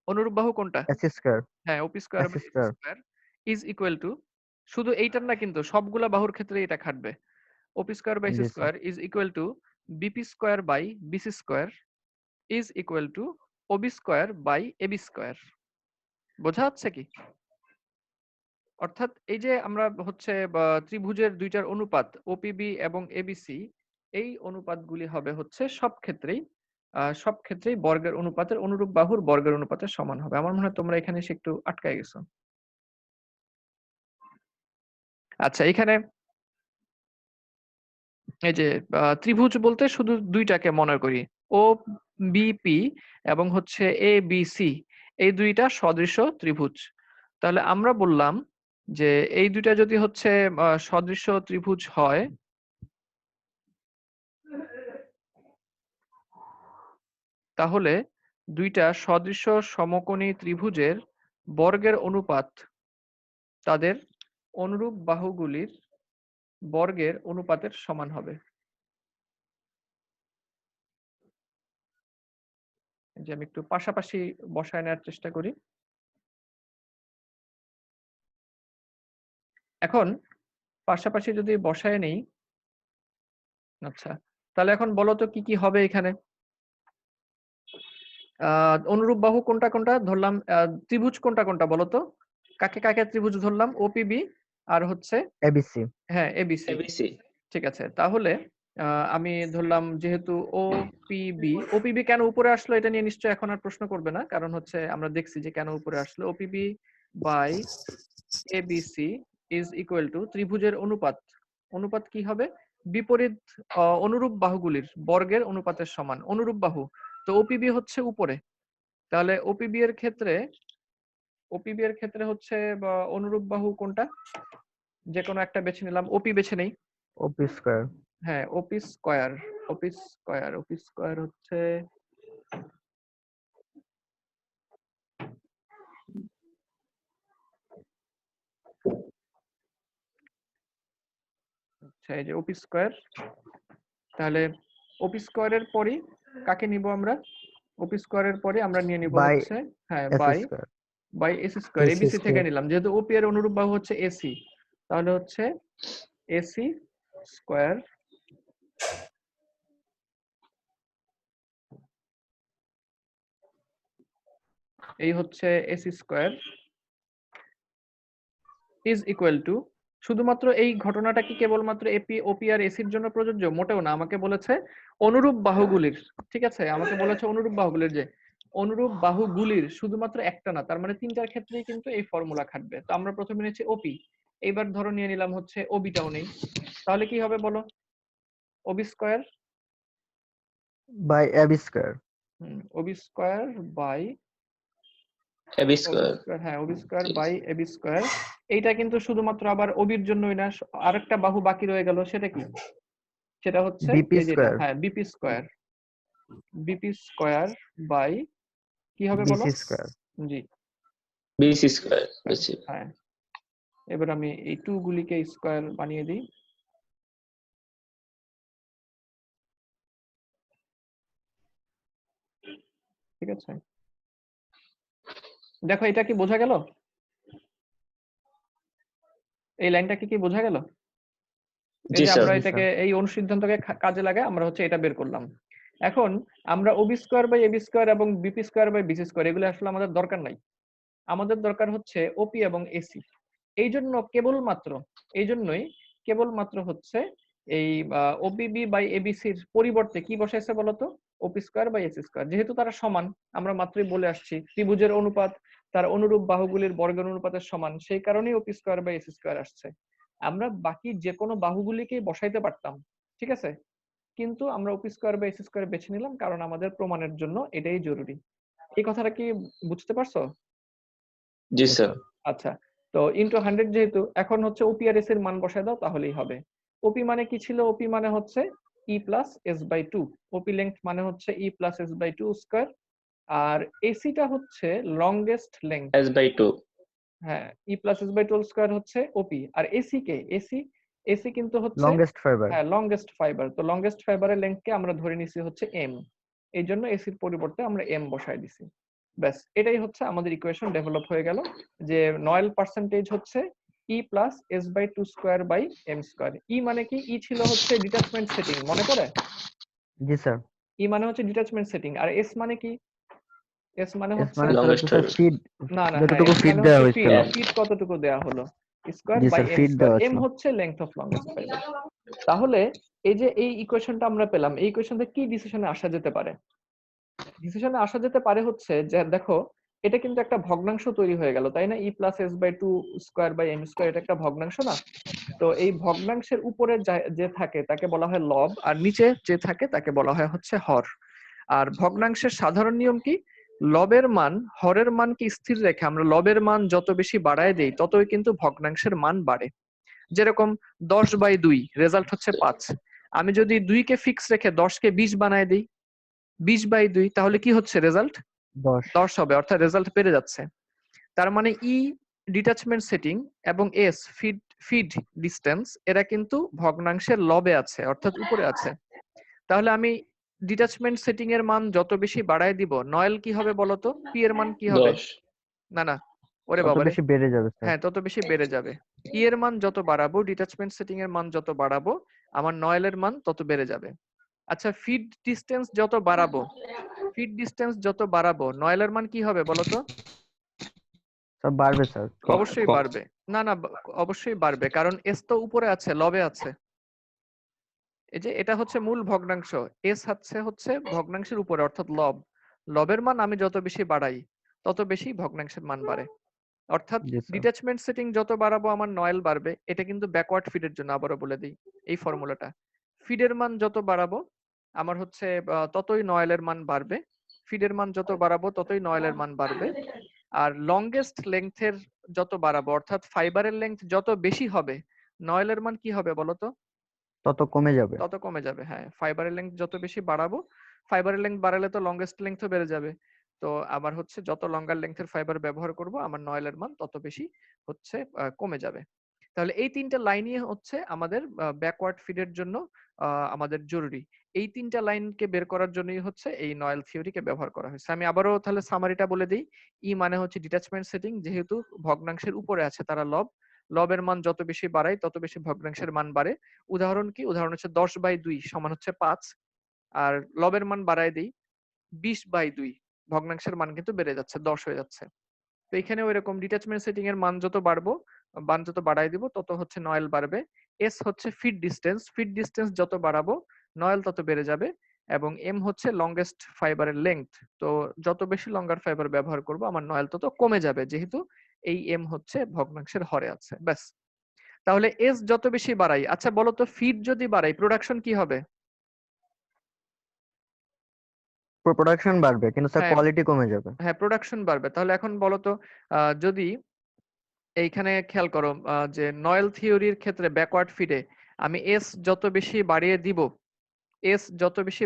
[SPEAKER 1] অনুরূপ বাহু কোনটা?
[SPEAKER 2] AC square.
[SPEAKER 1] হ্যাঁ, OP square
[SPEAKER 2] AC
[SPEAKER 1] by AB
[SPEAKER 2] square.
[SPEAKER 1] Square is equal to, শুধু এইটার না কিন্তু সবগুলা বাহুর ক্ষেত্রে এটা খাটবে। ওপি স্কয়ার বাই এসি
[SPEAKER 2] জি sir.
[SPEAKER 1] Square is equal to BP square by BC square is equal to OB square by AB square. বোঝা যাচ্ছে কি? অর্থাৎ এই যে আমরা হচ্ছে ত্রিভুজের দুইটার অনুপাত ওপিবি এবং এবিসি, এই অনুপাতগুলি হবে হচ্ছে সব ক্ষেত্রেই বর্গের অনুপাতের, অনুরূপ বাহুর বর্গের অনুপাতের সমান হবে। আমার মনে হয় তোমরা এখানে এসে একটু আটকায় গেছো। আচ্ছা, এখানে এই যে ত্রিভুজ বলতে শুধু দুইটাকে মনে করি, ও বিপি এবং হচ্ছে এ বিসি, এই দুইটা সদৃশ ত্রিভুজ। তাহলে আমরা বললাম যে এই দুইটা যদি হচ্ছে সদৃশ ত্রিভুজ হয়, তাহলে দুইটা সদৃশ সমকোণী ত্রিভুজের বর্গের অনুপাত তাদের অনুরূপ বাহুগুলির বর্গের অনুপাতের সমান হবে। যে আমি একটু পাশাপাশি বসায় নেওয়ার চেষ্টা করি। এখন পাশাপাশি যদি বসায় নেই, আচ্ছা তাহলে এখন বলো তো কি কি হবে এখানে। অনুরূপ বাহু কোনটা কোনটা ধরলাম, ত্রিভুজ কোনটা কোনটা বলো তো, কাকে কাকে ত্রিভুজ ধরলাম, ওপিবি আর হচ্ছে
[SPEAKER 2] এবিসি।
[SPEAKER 1] হ্যাঁ এবিসি।
[SPEAKER 6] এবিসি।
[SPEAKER 1] ঠিক আছে, তাহলে আমি ধরলাম যেহেতু ওপিবি কেন উপরে আসলো এটা নিয়ে নিশ্চয়ই এখন আর প্রশ্ন করবে না, কারণ হচ্ছে আমরা দেখছি যে কেন উপরে আসলো। OPB by ABC is equal to ত্রিভুজের অনুপাত। অনুপাত কি হবে, বিপরীত অনুরূপ বাহুগুলির বর্গের অনুপাতের সমান। অনুরূপ বাহু তো ওপিবি হচ্ছে উপরে, তাহলে ওপিবি এর ক্ষেত্রে হচ্ছে বা অনুরূপ বাহু কোনটা, যে কোনো একটা বেছে নিলাম, ওপি বেছে নেই।
[SPEAKER 2] ওপি স্কয়ার।
[SPEAKER 1] হ্যাঁ ওপি স্কয়ার হচ্ছে আচ্ছা এই যে ওপি স্কয়ার। তাহলে ওপি স্কয়ারের পরই কাকে নিব আমরা, ওপি স্কয়ারের পরে আমরা নিয়ে নিব
[SPEAKER 2] বাই
[SPEAKER 1] হচ্ছে হ্যাঁ
[SPEAKER 2] S
[SPEAKER 1] by
[SPEAKER 2] square.
[SPEAKER 1] AC square.
[SPEAKER 6] AC
[SPEAKER 1] ABC থেকে
[SPEAKER 6] স্কয়ার।
[SPEAKER 1] নিলাম, যেহেতু ওপি এর অনুরূপ বাহু হচ্ছে এসি, তাহলে হচ্ছে এসি স্কয়ার এই হচ্ছে AC square is equal two, শুধুমাত্র এই ঘটনাটা কি কেবলমাত্র ওপি আর এসির জন্য প্রযোজ্য? মোটেও না, আমাকে বলেছে অনুরূপ বাহুগুলির। ঠিক আছে, আমাকে বলেছে অনুরূপ বাহুগুলির, যে অনুরূপ বাহুগুলির শুধুমাত্র একটা না, তার মানে তিনটার ক্ষেত্রেই কিন্তু এই ফর্মুলা খাটবে। তো আমরা প্রথমে নিয়েছি ওপি, এইবার ধরো নিয়ে নিলাম হচ্ছে ওবিটাও নেই, তাহলে কি হবে বলো, OB square
[SPEAKER 2] by AB square.
[SPEAKER 1] OB square by
[SPEAKER 6] AB square.
[SPEAKER 1] হ্যাঁ OB square by AB square. এইটা কিন্তু শুধুমাত্র আবার ওবির জন্যই না, আরেকটা বাহু বাকি রয়ে গেল, সেটা কি, সেটা হচ্ছে
[SPEAKER 2] বিপি
[SPEAKER 1] এই যেটা
[SPEAKER 2] স্কয়ার।
[SPEAKER 1] হ্যাঁ বিপি স্কয়ার বাই কি হবে বলো,
[SPEAKER 2] বিসি স্কয়ার।
[SPEAKER 1] জি
[SPEAKER 6] বিসি স্কয়ার। বেশি।
[SPEAKER 1] হ্যাঁ। এবার আমি এই টু গুলিকে স্কয়ার বানিয়ে দিই। ঠিক আছে, দেখো এটা কি বোঝা গেল, এই লাইনটা কি বোঝা গেল? এই
[SPEAKER 6] জি
[SPEAKER 1] যে
[SPEAKER 6] স্যার।
[SPEAKER 1] আমরা এটাকে এই অনুসিদ্ধান্তকে কাজে লাগে আমরা হচ্ছে এটা বের করলাম। এখন আমরা OB square by AB square এবং BP square by BC square এগুলো আসলে আমাদের দরকার নাই, আমাদের দরকার হচ্ছে ওপি এবং এসি। এই জন্যই কেবলমাত্র হচ্ছে এই ওপিবি বাই এবিসির পরিবর্তে কি বসাইছে বলতো, ওপি স্কয়ার বাই এসি স্কয়ার। যেহেতু তারা সমান, আমরা মাত্রই বলে আসছি ত্রিভুজের অনুপাত তার অনুরূপ বাহুগুলির বর্গের অনুপাতের সমান, সেই কারণেই ওপি স্কয়ার বাই এসি স্কয়ার আসছে। আমরা বাকি যে কোনো বাহুগুলিকেই বসাইতে পারতাম, ঠিক আছে, কিন্তু আমরা ওপি স্কয়ার বাই এসি স্কয়ার বেছে নিলাম কারণ আমাদের প্রমাণের জন্য এটাই জরুরি। এই কথাটা কি বুঝতে পারছো?
[SPEAKER 6] জি স্যার।
[SPEAKER 1] আচ্ছা, তো ইনটু 100 যেহেতু, এখন হচ্ছে ওপি আর এস এর মান বসায় দাও তাহলেই হবে। ওপি মানে কি ছিল, ওপি মানে হচ্ছে e plus S by two, OP length মানে হচ্ছে e plus S by two square, আর এসিটা হচ্ছে লংগেস্ট লেংথ।
[SPEAKER 6] S by 2।
[SPEAKER 1] হ্যাঁ e plus S by two square হচ্ছে ওপি, আর এসি কে এসি কিন্তু হচ্ছে
[SPEAKER 2] লংগেস্ট ফাইবার।
[SPEAKER 1] হ্যাঁ লংগেস্ট ফাইবার। তো লংগেস্ট ফাইবারের লেংথকে আমরা ধরে নিছি হচ্ছে এম, এই জন্য এসির পরিবর্তে আমরা এম বসাই দিছি। ব্যাস, এটাই হচ্ছে আমাদের ইকুয়েশন ডেভেলপ হয়ে গেল, যে নয়েল পার্সেন্টেজ হচ্ছে e plus S by two square by m square. E মানে কি, ই ছিল হচ্ছে ডিটাচমেন্ট সেটিং, মনে পড়ে?
[SPEAKER 2] জি স্যার।
[SPEAKER 1] ই মানে হচ্ছে ডিটাচমেন্ট সেটিং, আর এস মানে কি, এস মানে
[SPEAKER 2] এস
[SPEAKER 1] হচ্ছে
[SPEAKER 2] মানে স্যার
[SPEAKER 6] Longest
[SPEAKER 2] হচ্ছে স্যার
[SPEAKER 6] fiber।
[SPEAKER 2] ফিড,
[SPEAKER 1] না না হ্যাঁ
[SPEAKER 2] যতটুকু
[SPEAKER 1] এস
[SPEAKER 2] ফিড
[SPEAKER 1] মানে
[SPEAKER 2] দেওয়া
[SPEAKER 1] হচ্ছে
[SPEAKER 2] হয়েছিল।
[SPEAKER 1] ফিট কতটুকু দেয়া হলো, square
[SPEAKER 2] G
[SPEAKER 1] by
[SPEAKER 2] sir,
[SPEAKER 1] M
[SPEAKER 2] feet
[SPEAKER 1] square.
[SPEAKER 2] দেওয়া
[SPEAKER 1] এম
[SPEAKER 2] ছিল।
[SPEAKER 1] হচ্ছে লেংথ অফ লংগেস্ট ফাইবার। তাহলে এই যে এই ইকুয়েশনটা আমরা পেলাম, এই ইকুয়েশন থেকে কি ডিসিশনে আসা যেতে পারে? ডিসিশনে আসা যেতে পারে হচ্ছে যে দেখো এটা কিন্তু একটা ভগ্নাংশ তৈরি হয়ে গেল, তাই না? E plus S by two square by m square, এটা একটা ভগ্নাংশ না? তো এই ভগ্নাংশের উপরে যে থাকে তাকে বলা হয় লব, আর নিচে যে থাকে তাকে বলা হয় হচ্ছে হর। আর ভগ্নাংশের সাধারণ নিয়ম কি, লবের মান হরের মানকে স্থির রেখে আমরা লবের মান যত বেশি বাড়ায় দেই ততই কিন্তু ভগ্নাংশের মান বাড়ে। যেরকম 10/2 রেজাল্ট হচ্ছে 5, আমি যদি 2 কে ফিক্স রেখে 10 কে 20 বানায় দিই, 20/2 তাহলে কি হচ্ছে রেজাল্ট 10 হবে, অর্থাৎ রেজাল্ট বেড়ে যাচ্ছে। তার মানে ই ডিটাচমেন্ট সেটিং এবং এস ফিড ডিসটেন্স এরা কিন্তু ভগ্নাংশের লবে আছে, অর্থাৎ উপরে আছে। তাহলে আমি ডিটাচমেন্ট সেটিং এর মান যত বেশি বাড়ায় দিব, নয়েল কি হবে বলতো, পি এর মান কি হবে?
[SPEAKER 6] 10।
[SPEAKER 1] না না, ওরে
[SPEAKER 2] তত
[SPEAKER 1] বাবারে,
[SPEAKER 2] বেশি বেড়ে যাবে স্যার।
[SPEAKER 1] হ্যাঁ তত বেশি বেড়ে যাবে। ই এর মান যত বাড়াবো, ডিটাচমেন্ট সেটিং এর মান যত বাড়াবো, আমার নয়েলের মান তত বেড়ে যাবে। আচ্ছা, ফিড ডিস্টেন্স যত বাড়াবো, নয়েলের মান কি হবে বলো তো?
[SPEAKER 2] স্যার বাড়বে স্যার।
[SPEAKER 1] অবশ্যই বাড়বে। না না, অবশ্যই বাড়বে, কারণ এস তো উপরে আছে, লবে আছে। এই যে এটা হচ্ছে মূল ভগ্নাংশ, এস হচ্ছে ভগ্নাংশের উপরে অর্থাৎ লব। লবের মান আমি যত বেশি বাড়াই তত বেশি ভগ্নাংশের মান বাড়ে। অর্থাৎ
[SPEAKER 2] জি স্যার।
[SPEAKER 1] ডিটাচমেন্ট সেটিং যত বাড়াবো আমার নয়েল বাড়বে। এটা কিন্তু ব্যাকওয়ার্ড ফিডের জন্য, আবারও বলে দিই এই ফর্মুলাটা। ফিডের মান যত বাড়াবো আমার হচ্ছে ততই নয়েলের মান বাড়বে। ফিডের মান যত বাড়াবো ততই নয়েলের মান বাড়বে। আর লংগেস্ট লেংথের যত বাড়াবো, অর্থাৎ ফাইবারের লেংথ যত বেশি হবে, নয়েলের মান কি হবে বলতো?
[SPEAKER 2] তত কমে যাবে।
[SPEAKER 1] তত কমে যাবে। হ্যাঁ, ফাইবারের লেংথ যত বেশি বাড়াবো, ফাইবারের লেংথ বাড়ালে তো লংগেস্ট লেংথও বেড়ে যাবে। তো আবার হচ্ছে যত লঙ্গার লেংথের ফাইবার ব্যবহার করব আমার নয়েলের মান তত বেশি হচ্ছে কমে যাবে। তাহলে এই তিনটা লাইনই হচ্ছে আমাদের ব্যাকওয়ার্ড ফিডের জন্য আমাদের জরুরি। এই তিনটা লাইনকে বের করার জন্যই হচ্ছে এই নয়েল থিওরিকে ব্যবহার করা হয়েছে। আমি আবারও তাহলে সামারিটা বলে দিই। ই মানে হচ্ছে ডিটাচমেন্ট সেটিং, যেহেতু ভগ্নাংশের উপরে আছে তারা লব, লবের মান যত বেশি বাড়ায় তত বেশি ভগ্নাংশের মান বাড়ে। উদাহরণ কি? উদাহরণ হচ্ছে 10/2 সমান হচ্ছে 5, আর লবের মান বাড়ায় দিই 20/2, ভগ্নাংশের মান কিন্তু বেড়ে যাচ্ছে, 10 হয়ে যাচ্ছে। তো এখানে ওইরকম ডিটাচমেন্ট সেটিং এর মান যত বাড়বো, মান যত বাড়াই দিব তত হচ্ছে নয়েল বাড়বে। এস হচ্ছে ফিড ডিস্টেন্স যত বাড়াবো নয়েল তত বেড়ে যাবে। এবং এম হচ্ছে লংগেস্ট ফাইবারের লেংথ। তো যত বেশি লঙ্গার ফাইবার ব্যবহার করব আমার নয়েল তত কমে যাবে, যেহেতু এই এম হচ্ছে ভগ্নাংশের হরে আছে। ব্যাস। তাহলে এস যত বেশি বাড়াই, আচ্ছা বলো তো ফিড যদি বাড়াই প্রোডাকশন কি হবে?
[SPEAKER 2] প্রোডাকশন বাড়বে কিন্তু স্যার
[SPEAKER 1] হ্যাঁ,
[SPEAKER 2] কোয়ালিটি কমে যাবে।
[SPEAKER 1] হ্যাঁ প্রোডাকশন বাড়বে। তাহলে এখন বলো তো যদি এইখানে খেয়াল করো যে নয়েল থিওরির ক্ষেত্রে ব্যাকওয়ার্ড ফিডে আমি এস যত বেশি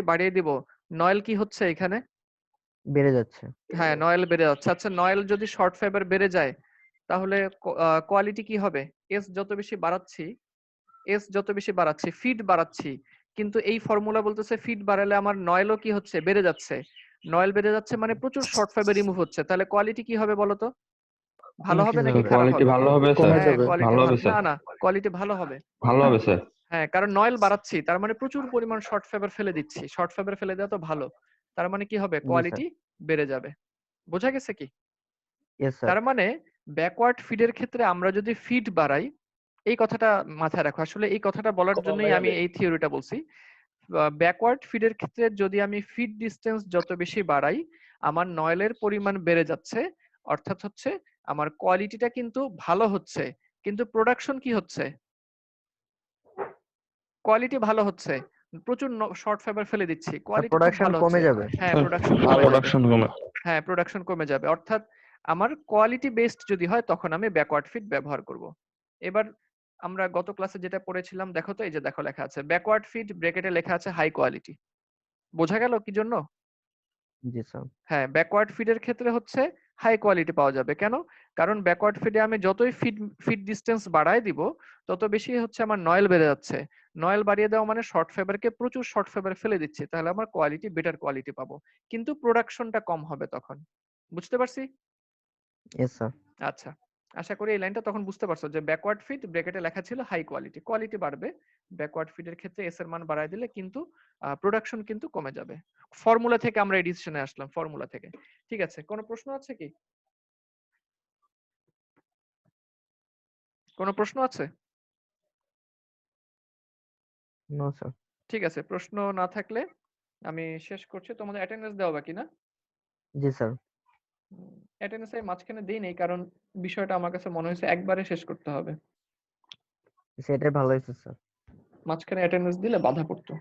[SPEAKER 1] বাড়িয়ে দিব, নয়েল কি হচ্ছে এখানে?
[SPEAKER 2] বেড়ে যাচ্ছে।
[SPEAKER 1] হ্যাঁ, নয়েল বেড়ে যাচ্ছে। আচ্ছা, নয়েল যদি শর্ট ফাইবার বেড়ে যায় তাহলে কোয়ালিটি কি হবে? এস যত বেশি বাড়াচ্ছি ফিড বাড়াচ্ছি, কিন্তু এই ফর্মুলা বলতেছে ফিড বাড়ালে আমার নয়েলও কি হচ্ছে? বেড়ে যাচ্ছে। নয়েল বেড়ে যাচ্ছে মানে প্রচুর শর্ট ফাইবার রিমুভ হচ্ছে, তাহলে কোয়ালিটি কি হবে বলো তো? ভালো হবে নাকি খারাপ
[SPEAKER 3] কোয়ালিটি
[SPEAKER 1] হবে?
[SPEAKER 3] ভালো হবে
[SPEAKER 2] কমে
[SPEAKER 3] স্যার,
[SPEAKER 1] হ্যাঁ,
[SPEAKER 2] যাবে।
[SPEAKER 1] কোয়ালিটি
[SPEAKER 3] ভালো হবে
[SPEAKER 1] না
[SPEAKER 3] স্যার,
[SPEAKER 1] না, কোয়ালিটি ভালো হবে।
[SPEAKER 3] ভালো হবে স্যার।
[SPEAKER 1] হ্যাঁ, কারণ নয়েল বাড়াচ্ছি তার মানে প্রচুর পরিমাণ শর্ট ফাইবার ফেলে দিচ্ছি। শর্ট ফাইবার ফেলে দেওয়া তো ভালো, তার মানে কি হবে?
[SPEAKER 2] জি স্যার।
[SPEAKER 1] কোয়ালিটি বেড়ে যাবে। বোঝা গেছে কি?
[SPEAKER 2] Yes sir.
[SPEAKER 1] তার মানে ব্যাকওয়ার্ড ফিডের ক্ষেত্রে আমরা যদি ফিড বাড়াই, এই কথাটা মাথায় রাখো। আসলে এই কথাটা বলার জন্যই আমি এই থিওরিটা বলছি। ব্যাকওয়ার্ড ফিডের ক্ষেত্রে যদি আমি ফিড ডিসটেন্স যত বেশি বাড়াই আমার নয়েলের পরিমাণ বেড়ে যাচ্ছে, অর্থাৎ হচ্ছে আমার কোয়ালিটিটা কিন্তু ভালো হচ্ছে, কিন্তু প্রোডাকশন কি হচ্ছে? কোয়ালিটি ভালো হচ্ছে, প্রচুর শর্ট ফাইবার ফেলে দিচ্ছি, কোয়ালিটি খুব
[SPEAKER 2] প্রোডাকশন
[SPEAKER 1] ভালো
[SPEAKER 2] কমে
[SPEAKER 1] হচ্ছে।
[SPEAKER 2] যাবে।
[SPEAKER 1] হ্যাঁ, প্রোডাকশন
[SPEAKER 3] ভালো
[SPEAKER 1] কমে যাবে।
[SPEAKER 4] প্রোডাকশন কমে।
[SPEAKER 1] হ্যাঁ, প্রোডাকশন কমে যাবে। অর্থাৎ আমার কোয়ালিটি বেসড যদি হয় তখন আমি ব্যাকওয়ার্ড ফিড ব্যবহার করব। এবার আমরা গত ক্লাসে যেটা পড়েছিলাম দেখো তো, এই যে দেখো লেখা আছে ব্যাকওয়ার্ড ফিড, ব্র্যাকেটে লেখা আছে হাই কোয়ালিটি। বোঝা গেল কি জন্য?
[SPEAKER 2] জি স্যার।
[SPEAKER 1] হ্যাঁ, ব্যাকওয়ার্ড ফিডের ক্ষেত্রে হচ্ছে হাই কোয়ালিটি পাওয়া যাবে। কেন? কারণ ব্যাকওয়ার্ড ফিডে আমি যতই ফিড ডিসটেন্স বাড়ায় দিব তত বেশি হচ্ছে আমার নয়েল বেড়ে যাচ্ছে। নয়েল বাড়িয়ে দেওয়া মানে শর্ট ফাইবারকে প্রচুর শর্ট ফাইবার ফেলে দিচ্ছি, তাহলে আমার কোয়ালিটি বেটার কোয়ালিটি পাবো, কিন্তু প্রোডাকশনটা কম হবে তখন। বুঝতে পারছি?
[SPEAKER 2] Yes sir.
[SPEAKER 1] আচ্ছা, আশা করি এই লাইনটা তখন বুঝতে পারছো যে ব্যাকওয়ার্ড ফিড ব্র্যাকেটে লেখা ছিল হাই কোয়ালিটি, কোয়ালিটি বাড়বে। ব্যাকওয়ার্ড ফিডের ক্ষেত্রে এস এর মান বাড়ায় দিলে কিন্তু প্রোডাকশন কিন্তু কমে যাবে। ফর্মুলা থেকে আমরা এই ডিসিশনে আসলাম, ফর্মুলা থেকে। ঠিক আছে, কোনো প্রশ্ন আছে কি? কোনো প্রশ্ন আছে?
[SPEAKER 2] No sir.
[SPEAKER 1] ঠিক আছে, প্রশ্ন না থাকলে আমি শেষ করছি। তোমাদের অ্যাটেন্ডেন্স দেওয়া বাকি না?
[SPEAKER 2] জি স্যার।
[SPEAKER 1] অ্যাটেন্ডেন্স আমি মাঝখানে দেই নাই, কারণ বিষয়টা আমার কাছে মনে হয়েছে একবারে শেষ করতে হবে।
[SPEAKER 2] সেটাই ভালো হয়েছে স্যার।
[SPEAKER 1] মাঝখানে অ্যাটেন্ডেন্স দিলে বাধা পড়তো।